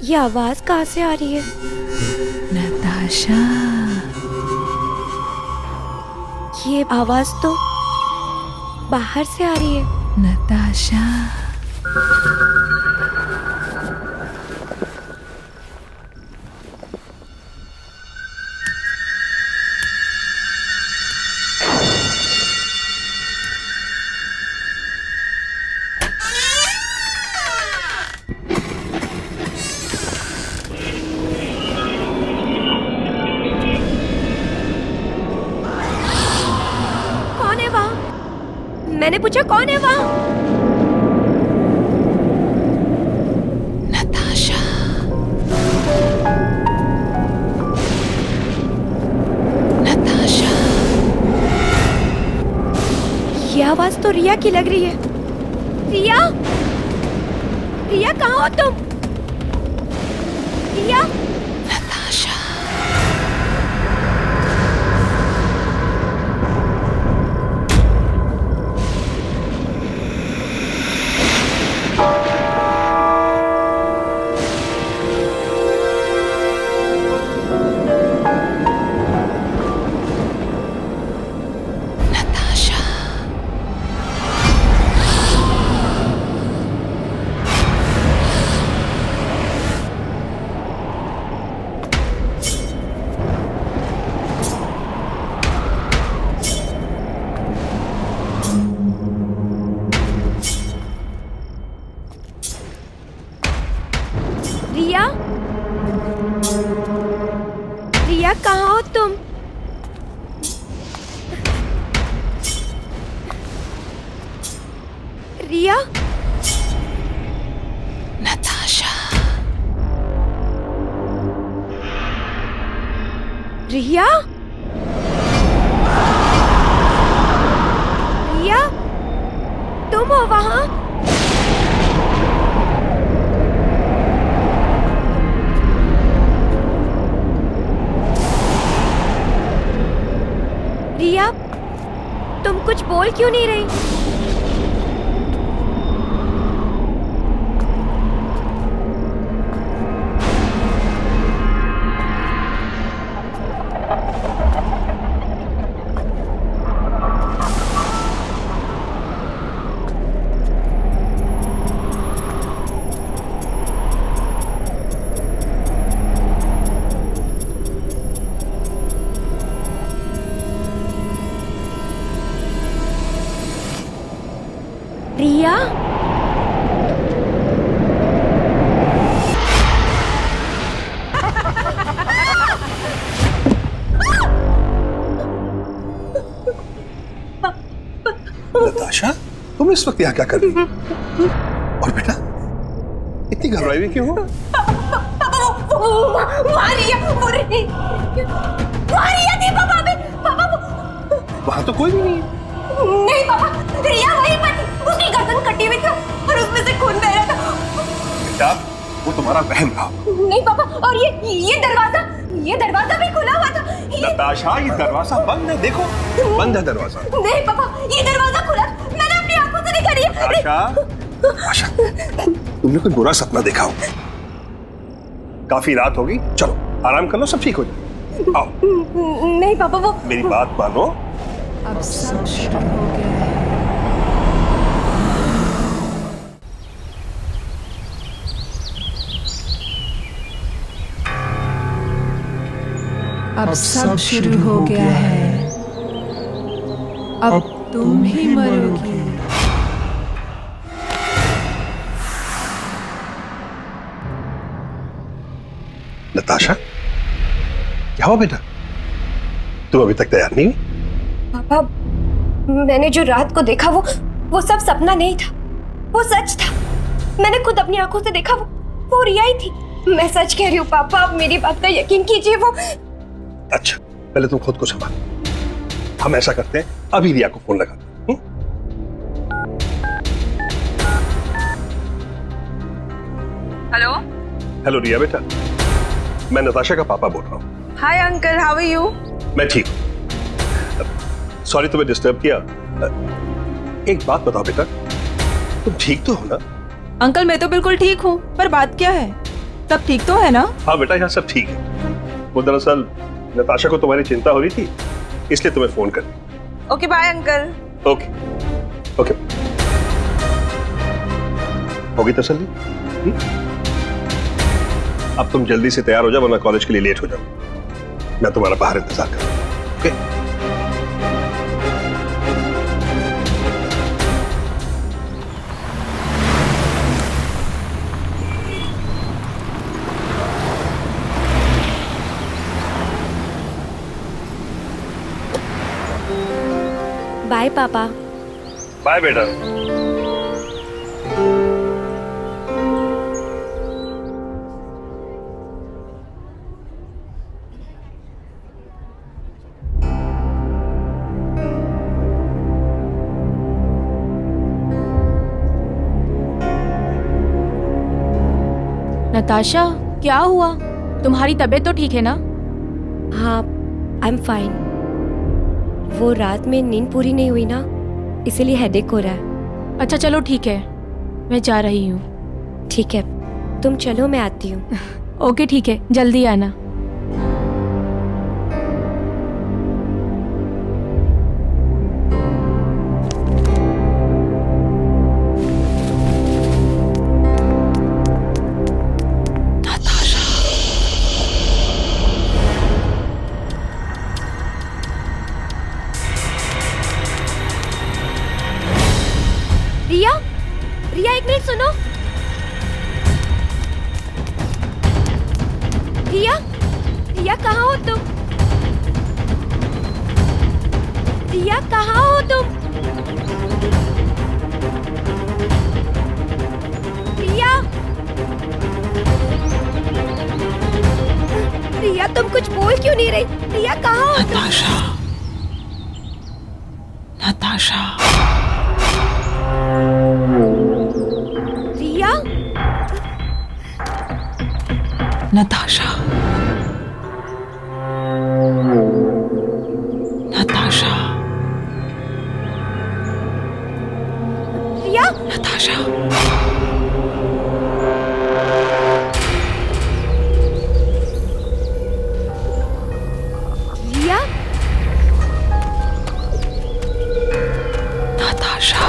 ये आवाज कहाँ से आ रही है? नताशा, ये आवाज तो बाहर से आ रही है। नताशा, मैंने पूछा कौन है वहाँ? नताशा, नताशा, ये आवाज तो रिया की लग रही है। रिया, रिया कहाँ हो तुम? रिया, नताशा। रिया, रिया कहाँ हो तुम? रिया, नताशा। रिया, रिया, तुम हो वहाँ? रिया, तुम कुछ बोल क्यों नहीं रही? रिया, नताशा, तुम इस वक्त यहाँ क्या कर रही हो? और बेटा, इतनी घबराई हुई क्यों हो? वहाँ तो कोई भी नहीं है। नहीं पापा, रिया वहीं पर थी, उसकी गर्दन कटी हुई थी और उसमें से खून बह रहा था। बेटा, वो तुम्हारा वहम था। नहीं पापा, और ये दरवाजा भी खुला हुआ था। नताशा, ये दरवाजा बंद है, देखो बंद है दरवाजा। नहीं पापा, ये दरवाजा खुला, मैंने अपनी आंखों से देखा। रिया, नताशा, तुमने कोई बुरा सपना देखा हो। काफी रात होगी, चलो आराम कर लो, सब ठीक हो जाए। आओ। नहीं पापा, वो मेरी बात मानो। अब सब शुरू हो गया है। अब सब शुरू हो गया है। अब तुम ही मरोगी। नताशा, क्या हुआ बेटा? तुम अभी तक तैयार नहीं हुई? पापा, मैंने जो रात को देखा वो सब सपना नहीं था, वो सच था। मैंने खुद अपनी आंखों से देखा, वो रिया ही थी। मैं सच कह रही हूँ पापा, आप मेरी बात का यकीन कीजिए। वो अच्छा, पहले तुम खुद को संभालो। हम ऐसा करते हैं, अभी रिया को फोन लगाते हैं। हेलो हेलो रिया बेटा, मैं नताशा का पापा बोल रहा हूँ। Hi uncle, how are you? मैं ठीक हूँ। सॉरी तुम्हें डिस्टर्ब किया। एक बात बताओ बेटा, तुम ठीक तो हो ना? अंकल, मैं तो बिल्कुल ठीक हूँ, पर बात क्या है? सब ठीक तो है ना? हाँ बेटा, यहाँ सब ठीक है। वो दरअसल नताशा को तुम्हारी चिंता हो रही थी, इसलिए तुम्हें फोन कर। Okay bye uncle. Okay okay, होगी तसल्ली? अब तुम जल्दी से तैयार हो जाओ, वरना कॉलेज के लिए लेट हो जाओ। मैं तुम्हारा बाहर इंतजार कर रहा हूं। ओके? बाय पापा। बाय बेटा। नताशा, क्या हुआ? तुम्हारी तबीयत तो ठीक है ना? हाँ, आई एम फाइन। वो रात में नींद पूरी नहीं हुई ना, इसीलिए हेडेक हो रहा है। अच्छा चलो ठीक है, मैं जा रही हूँ। ठीक है, तुम चलो, मैं आती हूँ। ओके ठीक है, जल्दी आना। रिया, रिया एक मिनट सुनो। रिया, रिया कहाँ हो तुम? रिया कहाँ हो तुम? रिया, रिया तुम कुछ बोल क्यों नहीं रही? रिया कहाँ हो तुम? नताशा, रिया, नताशा, नताशा, रिया, नताशा, रिया, नताशा,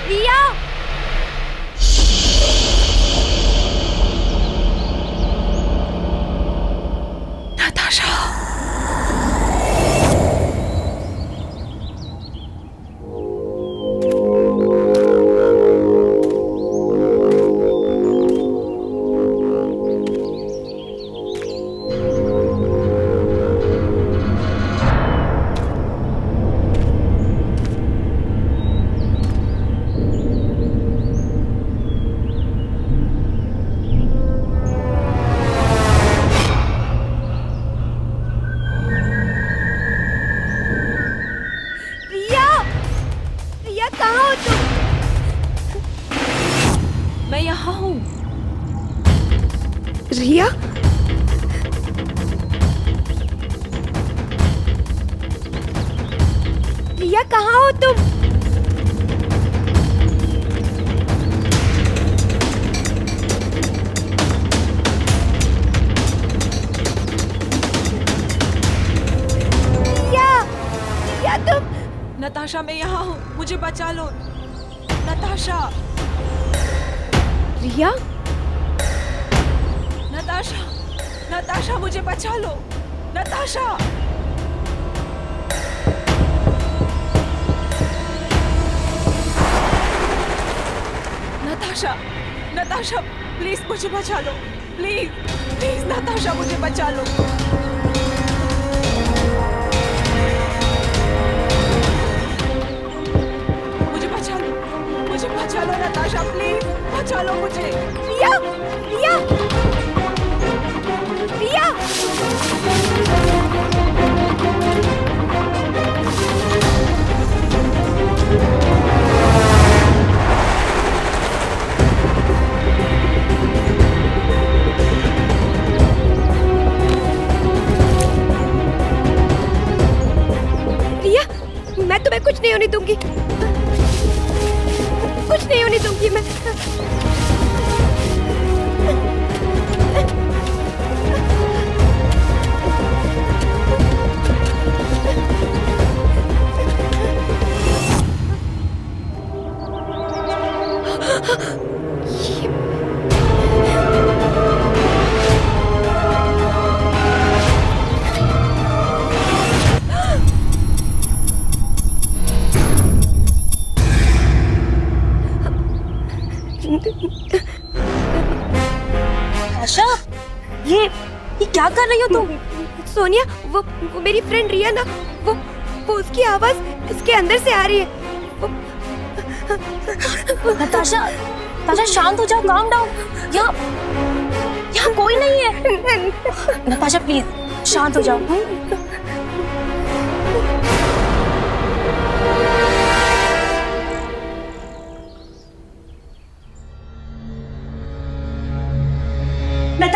रिया, नताशा, रिया, रिया कहाँ हो तुम? मैं यहाँ हूँ। रिया, रिया कहाँ हो तुम? रिया, रिया तुम? नताशा मैं यहाँ हूँ, मुझे बचा लो। नताशा, रिया, नताशा, नताशा मुझे बचा लो। नताशा, नताशा, नताशा प्लीज मुझे बचा लो। प्लीज, प्लीज नताशा मुझे बचा लो। मुझे बचा लो नताशा, प्लीज बचा लो मुझे। रिया, रिया, रिया, रिया, मैं तुम्हें कुछ नहीं होने दूंगी, कुछ नहीं होने दूंगी मैं। आशा, ये क्या कर रही हो तुम? सोनिया, वो मेरी फ्रेंड रिया ना, वो उसकी आवाज इसके अंदर से आ रही है। नताशा, नताशा शांत हो जाओ, काम डाउन। यहाँ कोई नहीं है। नताशा प्लीज शांत हो जाओ।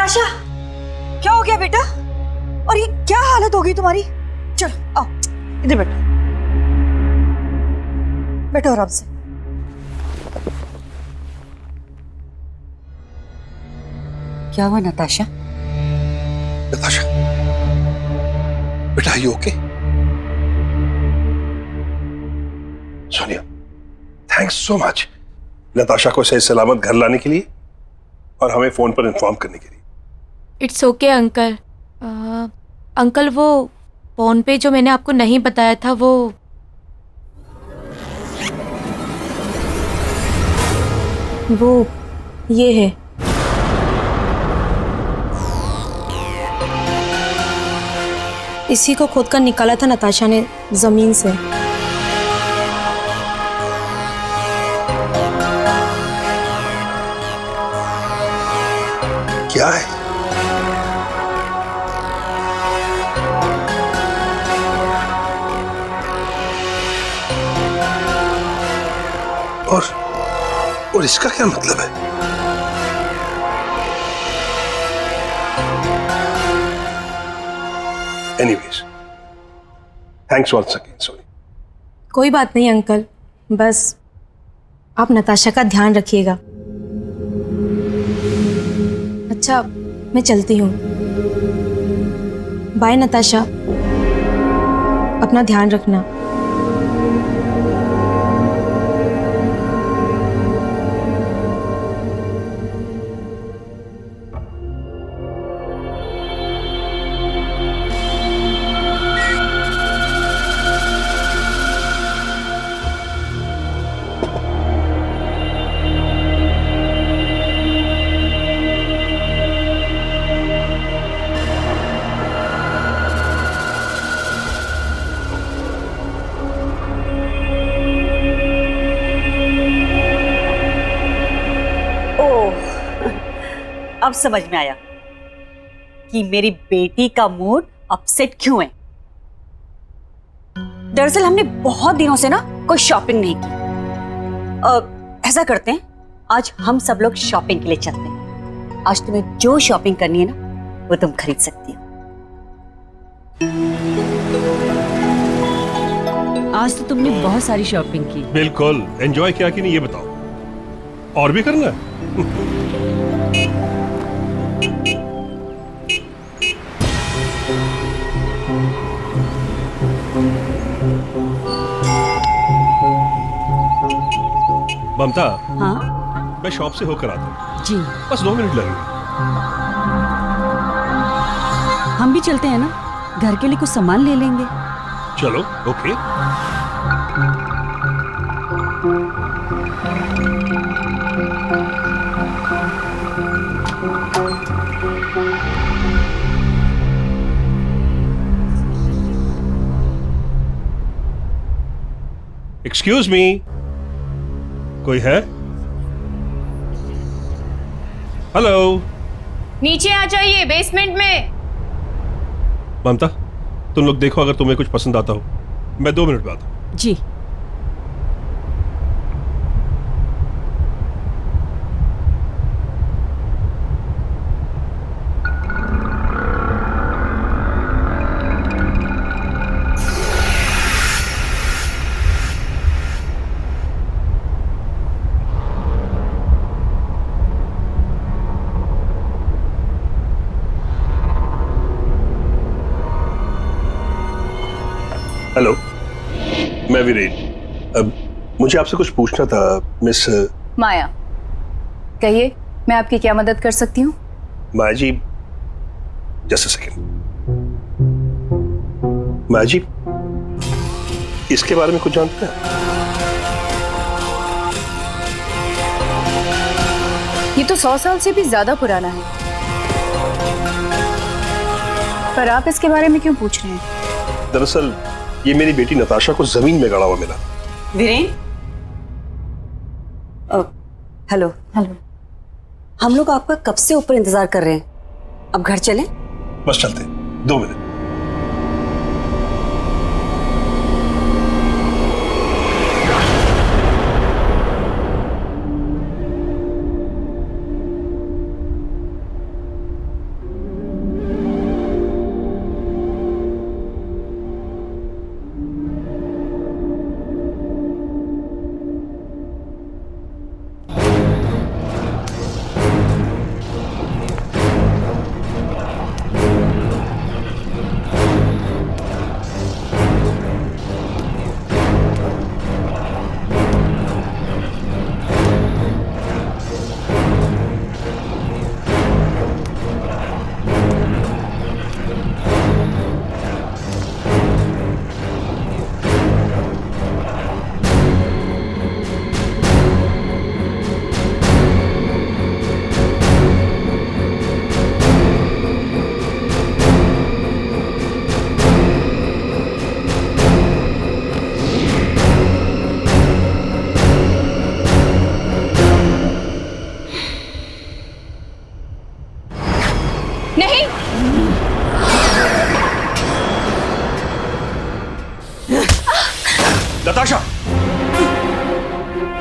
नताशा, क्या हो गया बेटा? और ये क्या हालत हो गई तुम्हारी? चलो आओ, इधर बैठो, बैठो आराम से। क्या हुआ नताशा? नताशा, बेटा you okay? Sonia, thanks so much Natasha को सही सलामत घर लाने के लिए और हमें फोन पर इन्फॉर्म करने के लिए। It's okay uncle. अंकल वो फोन पे जो मैंने आपको नहीं बताया था वो ये है। इसी को खुद का निकाला था नताशा ने जमीन से। क्या है? और इसका क्या मतलब है? Anyways, thanks once again Soni. कोई बात नहीं अंकल, बस आप नताशा का ध्यान रखिएगा। अच्छा, मैं चलती हूँ। बाय नताशा, अपना ध्यान रखना। अब समझ में आया कि मेरी बेटी का मूड अपसेट क्यों है। दरअसल हमने बहुत दिनों से ना कोई शॉपिंग नहीं की। ऐसा करते हैं, आज हम सब लोग शॉपिंग के लिए चलते हैं। आज तुम्हें जो शॉपिंग करनी है ना वो तुम खरीद सकती हो। आज तो तुमने बहुत सारी शॉपिंग की। बिल्कुल, एंजॉय किया कि नहीं ये बताओ, और भी करना है? ममता, हाँ? मैं शॉप से होकर आता हूँ। जी। बस 2 मिनट लगेंगे। हम भी चलते हैं ना, घर के लिए कुछ सामान ले लेंगे। चलो, ओके। एक्सक्यूज मी, कोई है? हेलो, नीचे आ जाइए, बेसमेंट में। ममता, तुम लोग देखो, अगर तुम्हें कुछ पसंद आता हो। मैं 2 मिनट में आता हूं। जी। हेलो, मैं वीरेन। अब मुझे आपसे कुछ पूछना था मिस माया। कहिए, मैं आपकी क्या मदद कर सकती हूँ? माया जी, जस्ट अ सेकंड। माया जी, इसके बारे में कुछ जानते हैं? ये तो 100 साल से भी ज्यादा पुराना है, पर आप इसके बारे में क्यों पूछ रहे हैं? दरअसल ये मेरी बेटी नताशा को जमीन में गड़ा हुआ मिला। वीरेन, हेलो। हेलो। हम लोग आपका कब से ऊपर इंतजार कर रहे हैं, अब घर चलें? बस चलते, 2 मिनट।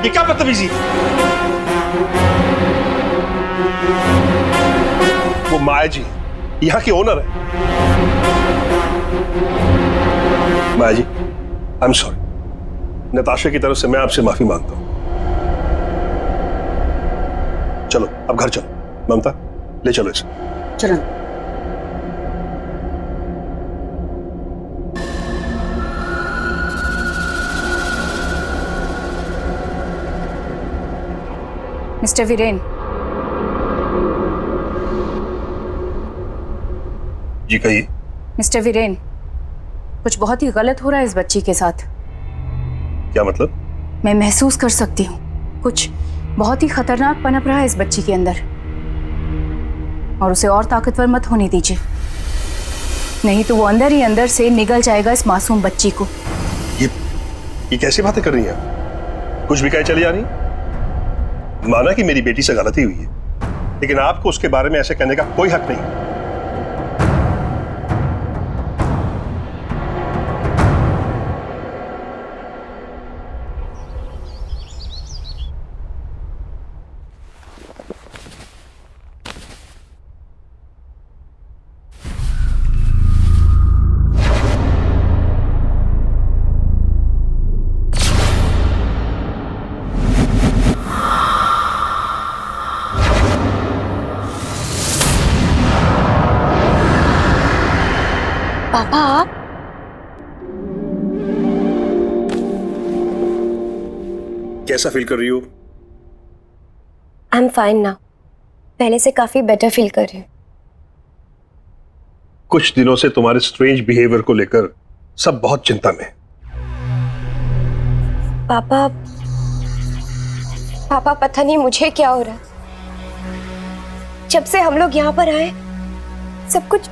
ये क्या बदतमीजी? वो माया जी यहाँ की ओनर है। माया जी, आई एम सॉरी। नताशा की तरफ से मैं आपसे माफी मांगता हूं। चलो अब घर चलो। ममता, ले चलो इसे। चलो। मिस्टर वीरेन, जी कहिए। मिस्टर वीरेन, कुछ बहुत ही गलत हो रहा है इस बच्ची के साथ। क्या मतलब? मैं महसूस कर सकती हूँ कुछ बहुत ही खतरनाक पनप रहा है इस बच्ची के अंदर, और उसे और ताकतवर मत होने दीजिए, नहीं तो वो अंदर ही अंदर से निगल जाएगा इस मासूम बच्ची को। ये कैसी बातें कर रही हैं आप? कुछ भी कहे चली जा रही? माना कि मेरी बेटी से गलती हुई है, लेकिन आपको उसके बारे में ऐसे कहने का कोई हक नहीं। पापा आप? कैसा फील कर रही हो? I am fine now. पहले से काफी बेटर फील कर रही हूँ। कुछ दिनों से तुम्हारे स्ट्रेंज बिहेवियर को लेकर सब बहुत चिंता में। पापा पापा पता नहीं मुझे क्या हो रहा है। जब से हम लोग यहाँ पर आए सब कुछ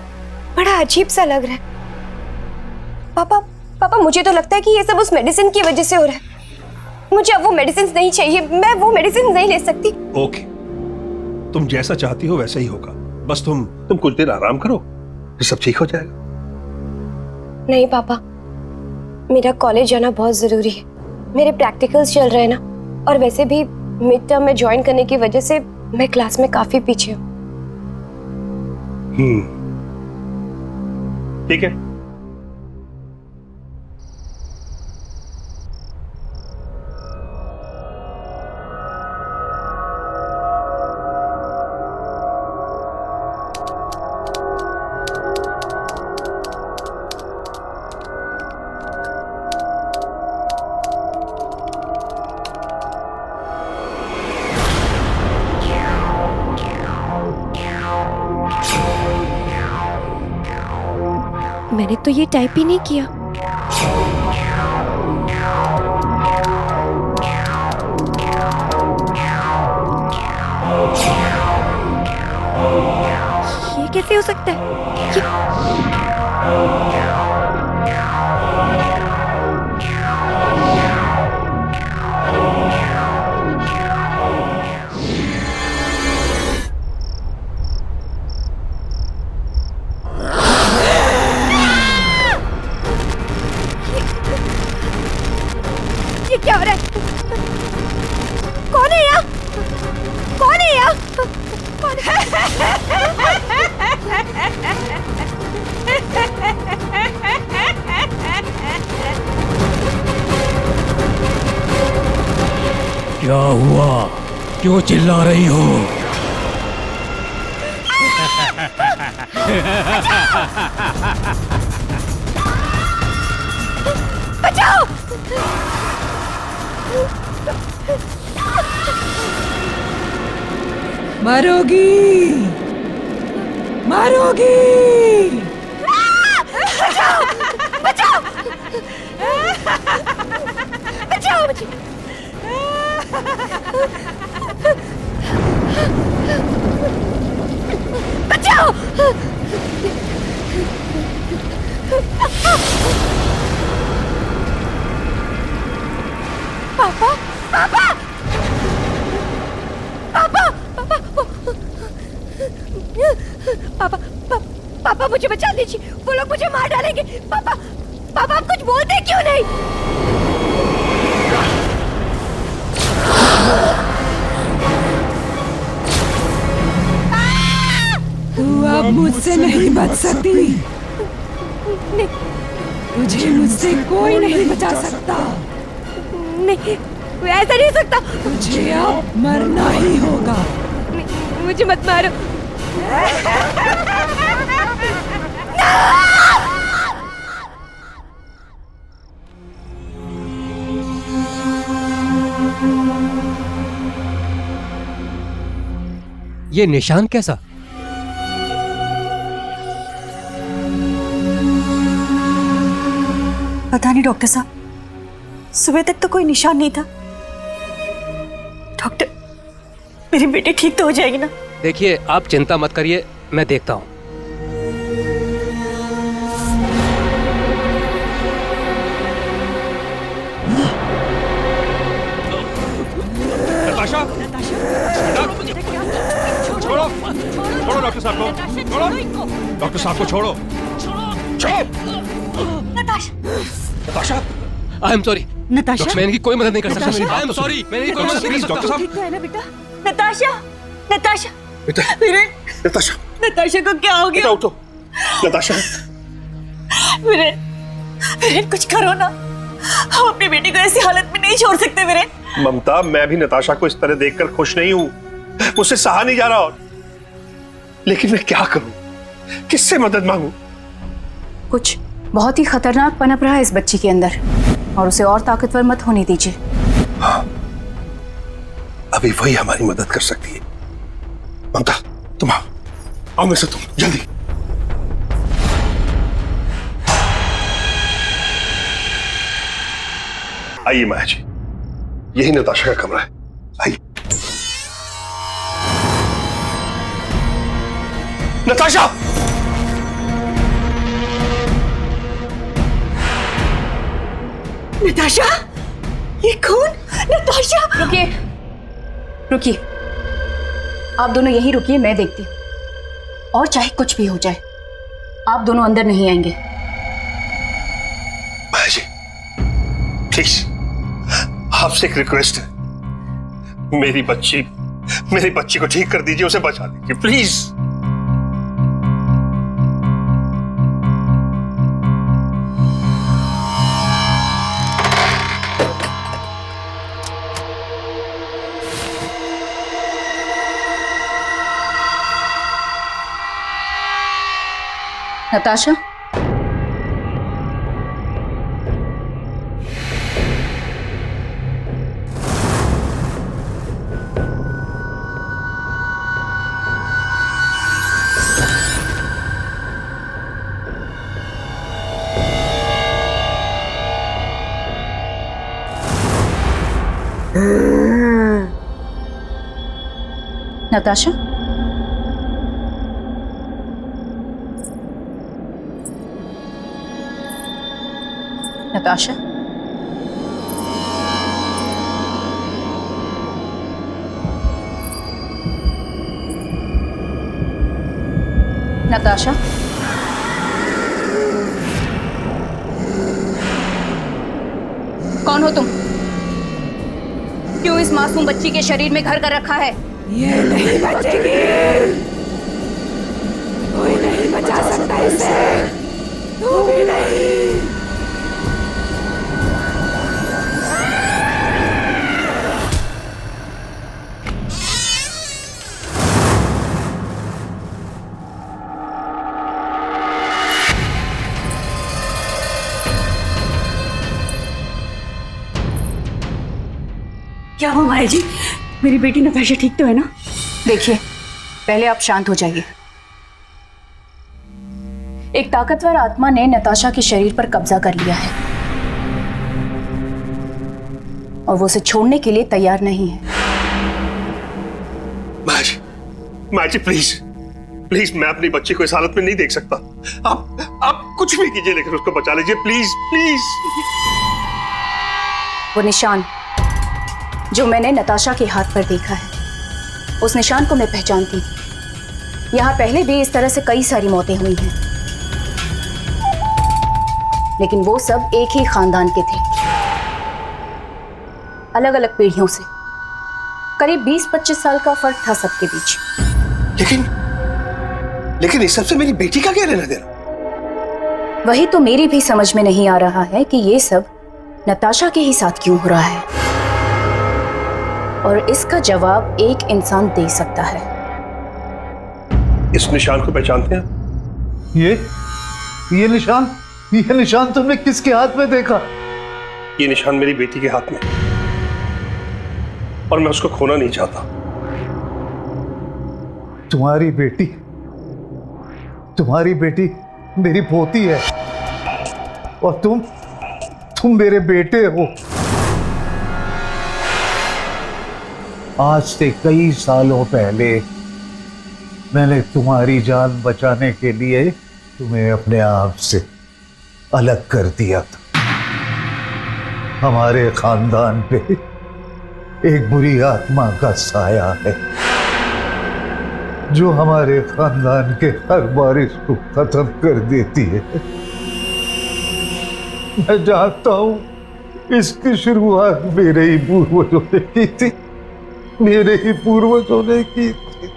बड़ा अजीब सा लग रहा है। पापा मुझे तो लगता है कि ये सब उस मेडिसिन की वजह से हो रहा है। मुझे अब वो मेडिसिन नहीं चाहिए, मैं वो मेडिसिन नहीं ले सकती। ओके, तुम जैसा चाहती हो वैसा ही होगा। बस तुम कुछ देर आराम करो, फिर सब ठीक हो जाएगा। नहीं पापा, मेरा कॉलेज जाना बहुत जरूरी है। मेरे प्रैक्टिकल्स चल रहे हैं ना, और वैसे भी मिड टर्म में ज्वाइन करने की वजह से मैं क्लास में काफी पीछे हूँ। ठीक है। मैंने तो ये टाइप ही नहीं किया। ये कैसे हो सकता है? ये क्या हो रहा है? कौन है यहाँ? कौन है यहाँ? कौन क्या हुआ? क्यों चिल्ला रही हो? बचाओ! मरोगी, मरोगी। बचाओ! बचाओ! बचाओ मुझे! बचाओ! पापा! पापा! पापा! पापा! पापा मुझे बचा लीजिए, वो लोग मुझे मार डालेंगे। पापा! पापा आप कुछ बोलते क्यों नहीं? मुझसे नहीं बच सकती। तुझे मुझसे कोई नहीं बचा सकता। नहीं, ऐसा नहीं हो सकता। तुझे अब मरना ही होगा। मुझे मत मारो। ये निशान कैसा? पता नहीं डॉक्टर साहब, सुबह तक तो कोई निशान नहीं था। डॉक्टर, मेरी बेटी ठीक तो हो जाएगी ना? देखिए, आप चिंता मत करिए, मैं देखता हूँ। नताशा, छोड़ो, छोड़ो डॉक्टर साहब को, छोड़ो, डॉक्टर साहब को छोड़ो। Natasha, I am sorry. Natasha, मैं इनकी कोई मदद नहीं कर सकता। आई एम सॉरी, मैं इनकी कोई मदद नहीं कर डॉक्टर सकता। साहब, ठीक तो है ना बेटा? नताशा, नताशा, बेटा, वीरेन, नताशा, नताशा को क्या हो बेटा गया? उठो। नताशा, वीरेन, वीरेन कुछ करो ना, हम अपनी बेटी को ऐसी हालत में नहीं छोड़ सकते वीरेन। ममता, मैं भी नताशा को इस तरह देखकर खुश नहीं हूं। मुझसे सहा नहीं जा रहा और लेकिन मैं क्या करूं? किससे मदद मांगूं? कुछ बहुत ही खतरनाक पनप रहा है इस बच्ची के अंदर, और उसे और ताकतवर मत होने दीजिए। हाँ, अभी वही हमारी मदद कर सकती है। ममता, तुम आओ मेरे से, तुम जल्दी। आइए माया जी, यही नताशा का कमरा है, आइए। नताशा! नताशा, ये कौन? नताशा! रुकिए, रुकिए, आप दोनों यहीं रुकिए, मैं देखती हूँ। और चाहे कुछ भी हो जाए, आप दोनों अंदर नहीं आएंगे। माया जी, प्लीज, आपसे एक रिक्वेस्ट है, मेरी बच्ची को ठीक कर दीजिए, उसे बचा दीजिए, प्लीज। नताशा, नताशा, नताशा, नताशा, कौन हो तुम? क्यों इस मासूम बच्ची के शरीर में घर कर रखा है? ये नहीं बचेगी, कोई नहीं बचा सकता इसे, तू भी नहीं। क्या हुआ माया जी? मेरी बेटी नताशा ठीक तो है ना? देखिए, पहले आप शांत हो जाइए। एक ताकतवर आत्मा ने नताशा के शरीर पर कब्जा कर लिया है और वो उसे छोड़ने के लिए तैयार नहीं है। माया जी प्लीज, प्लीज, मैं अपनी बच्ची को इस हालत में नहीं देख सकता। आप कुछ भी कीजिए, लेकिन उसको बचा लीजिए, प्लीज प्लीज। वो निशान जो मैंने नताशा के हाथ पर देखा है, उस निशान को मैं पहचानती हूँ। यहाँ पहले भी इस तरह से कई सारी मौतें हुई हैं, लेकिन वो सब एक ही खानदान के थे, अलग अलग पीढ़ियों से। करीब 20-25 साल का फर्क था सबके बीच। लेकिन इस सबसे मेरी बेटी का क्या लेना देना? वही तो मेरी भी समझ में नहीं आ रहा है कि ये सब नताशा के ही साथ क्यों हो रहा है, और इसका जवाब एक इंसान दे सकता है। इस निशान को पहचानते हैं? ये निशान तुमने किसके हाथ में देखा? ये निशान मेरी बेटी के हाथ में, और मैं उसको खोना नहीं चाहता। तुम्हारी बेटी मेरी पोती है, और तुम मेरे बेटे हो। आज से कई सालों पहले मैंने तुम्हारी जान बचाने के लिए तुम्हें अपने आप से अलग कर दिया था। हमारे खानदान पे एक बुरी आत्मा का साया है जो हमारे खानदान के हर बारिश को खत्म कर देती है। मैं जानता हूं इसकी शुरुआत मेरे ही पूर्वजों ने की थी,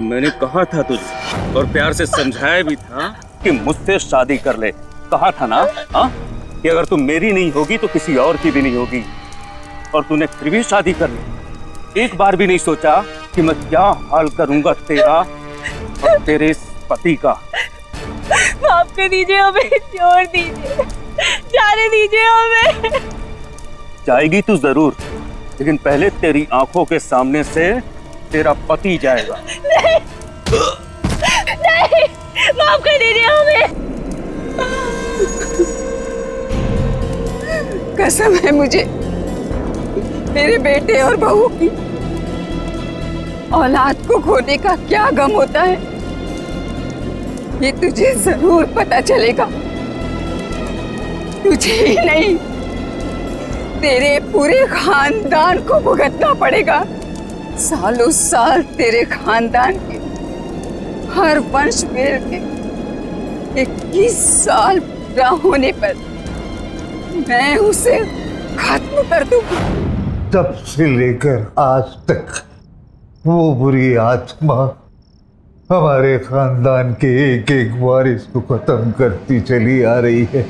मैंने कहा था तुझे, और प्यार से समझाया भी था कि मुझसे शादी कर ले। कहा था ना कि अगर तू मेरी नहीं होगी तो किसी और की भी नहीं होगी, और तूने फिर भी शादी कर ली। एक बार भी नहीं सोचा कि मैं क्या हाल करूंगा तेरा और तेरे इस पति का। माफ कर दीजिए हमें, छोड़ दीजिए, जाने दीजिए हमें। जाएगी तू जरूर, लेकिन पहले तेरी आंखों के सामने से तेरा पति जाएगा। नहीं, नहीं, माफ कर दीजिए हमें। कसम है मुझे मेरे बेटे और बहू की। औलाद को खोने का क्या गम होता है ये तुझे जरूर पता चलेगा। तुझे ही नहीं, तेरे पूरे खानदान को भुगतना पड़ेगा। सालों साल तेरे खानदान के हर वंश वेल के 21 साल पूरा होने पर मैं उसे खत्म कर दूंगी। तब से लेकर आज तक वो बुरी आत्मा हमारे खानदान के एक एक वारिस को खत्म करती चली आ रही है।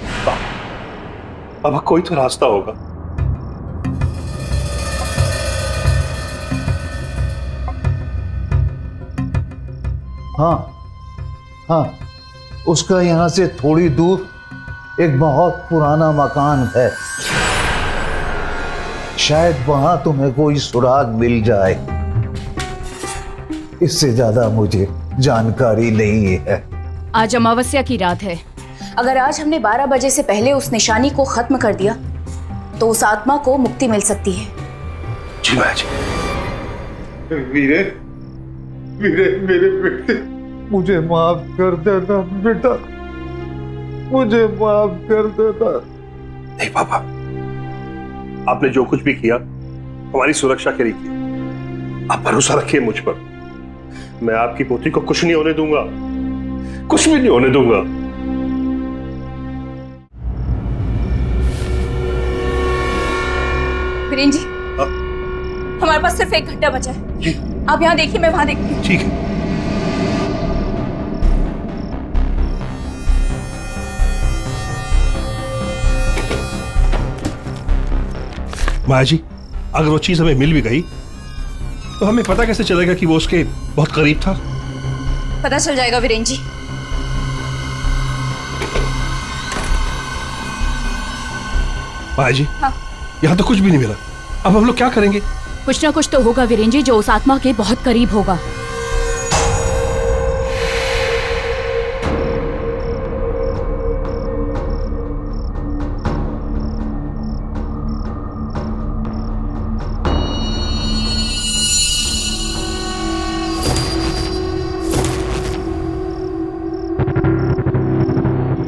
अब कोई तो रास्ता होगा। हाँ, उसका यहाँ से थोड़ी दूर एक बहुत पुराना मकान है। शायद वहां तुम्हें कोई सुराग मिल जाए। इससे ज्यादा मुझे जानकारी नहीं है। आज अमावस्या की रात है। अगर आज हमने 12 बजे से पहले उस निशानी को खत्म कर दिया तो उस आत्मा को मुक्ति मिल सकती है। जी माँ जी। वीरे मेरे बेटे, मुझे माफ कर देना बेटा, मुझे माफ कर देना। नहीं पापा, आपने जो कुछ भी किया हमारी सुरक्षा के लिए किया। आप भरोसा रखिए मुझ पर। मैं आपकी पोती को कुछ नहीं होने दूंगा, कुछ भी नहीं होने दूंगा। वीरेन जी, हमारे पास सिर्फ एक घंटा बचा है। आप यहाँ देखिए, मैं वहां देखती हूँ। ठीक है। माया जी, अगर वो चीज हमें मिल भी गई तो हमें पता कैसे चलेगा कि वो उसके बहुत करीब था? पता चल जाएगा वीरेन जी। माया जी, हाँ। यहाँ तो कुछ भी नहीं मिला। अब हम लोग क्या करेंगे? कुछ ना कुछ तो होगा वीरेन जी, जो उस आत्मा के बहुत करीब होगा।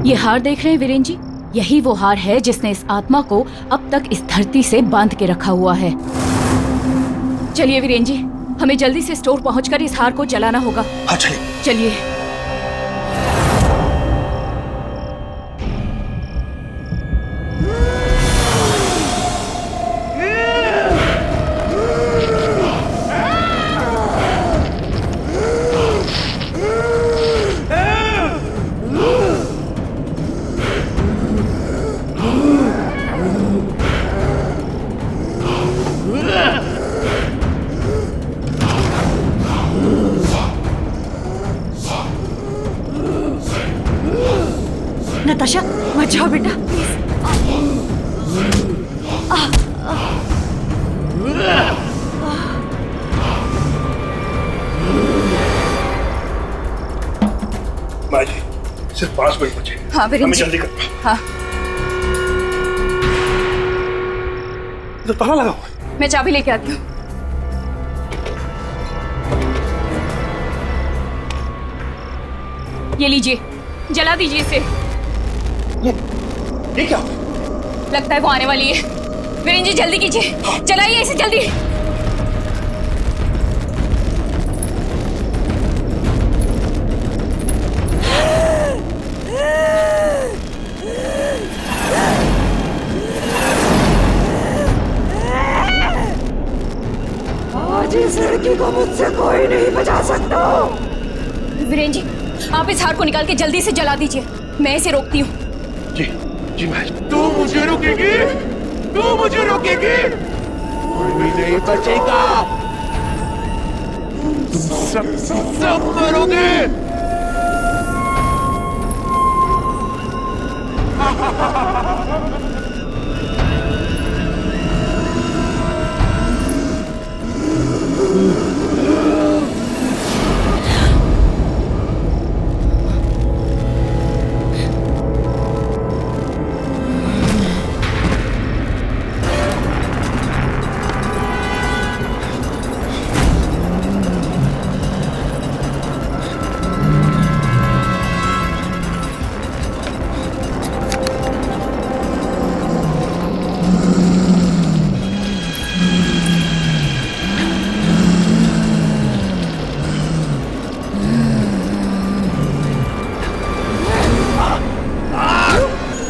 ये हार देख रहे हैं वीरेन जी, यही वो हार है जिसने इस आत्मा को अब तक इस धरती से बांध के रखा हुआ है। चलिए वीरेन जी, हमें जल्दी से स्टोर पहुंचकर इस हार को जलाना होगा। हाँ चलिए। चलिए। नताशा मत जाओ बेटा। माँ जी सिर्फ 5 मिनट बचे। हाँ वीरेंद्र हमें जी। जल्दी करना। हाँ तो ताला लगा हुआ है। मैं चाबी लेके आती हूँ। ये लीजिए, जला दीजिए इसे। ये क्या? लगता है वो आने वाली है। वीरेंद्र जी जल्दी कीजिए, जलाइए इसे जल्दी। आज इस लड़की को मुझसे कोई नहीं बचा सकता। वीरेंद्र जी, आप इस हार को निकाल के जल्दी से जला दीजिए। मैं इसे रोकती हूँ। जी जी मैं। तू मुझे रोकेगी? तू मुझे रोकेगी? कोई भी नहीं बचेगा। तुम सब मरोगे।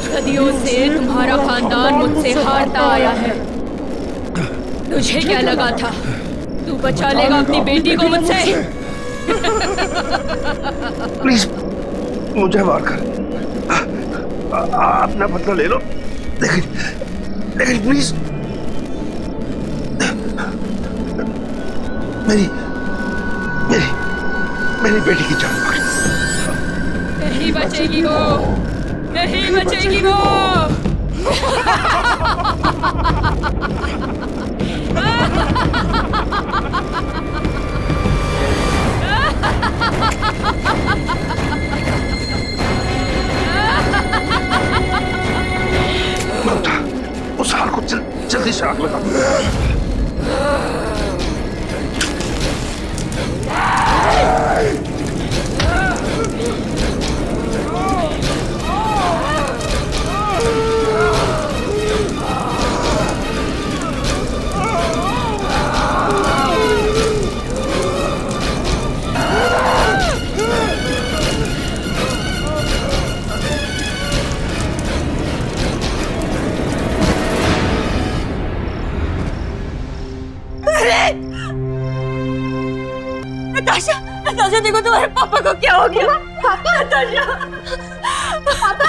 सदियों से तुम्हारा खानदान मुझसे हारता आया है। तुझे क्या लगा था तू बचा लेगा अपनी बेटी को मुझसे? प्लीज मुझे मार कर अपना बदला ले लो। लेकिन प्लीज मेरी मेरी मेरी बेटी की जान मार। नहीं बचेगी वो, नहीं बचेगी वो। ममता उस हार को जल्दी से आग लगा। नताशा, नताशा देखो तुम्हारे पापा को क्या हो गया। पापा, नताशा, पापा,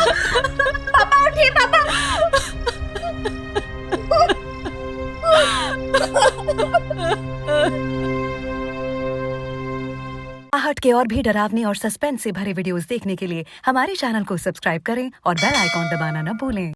पापा उठिए पापा। आहट के और भी डरावने और सस्पेंस से भरे वीडियोस देखने के लिए हमारे चैनल को सब्सक्राइब करें और बेल आइकॉन दबाना न भूलें।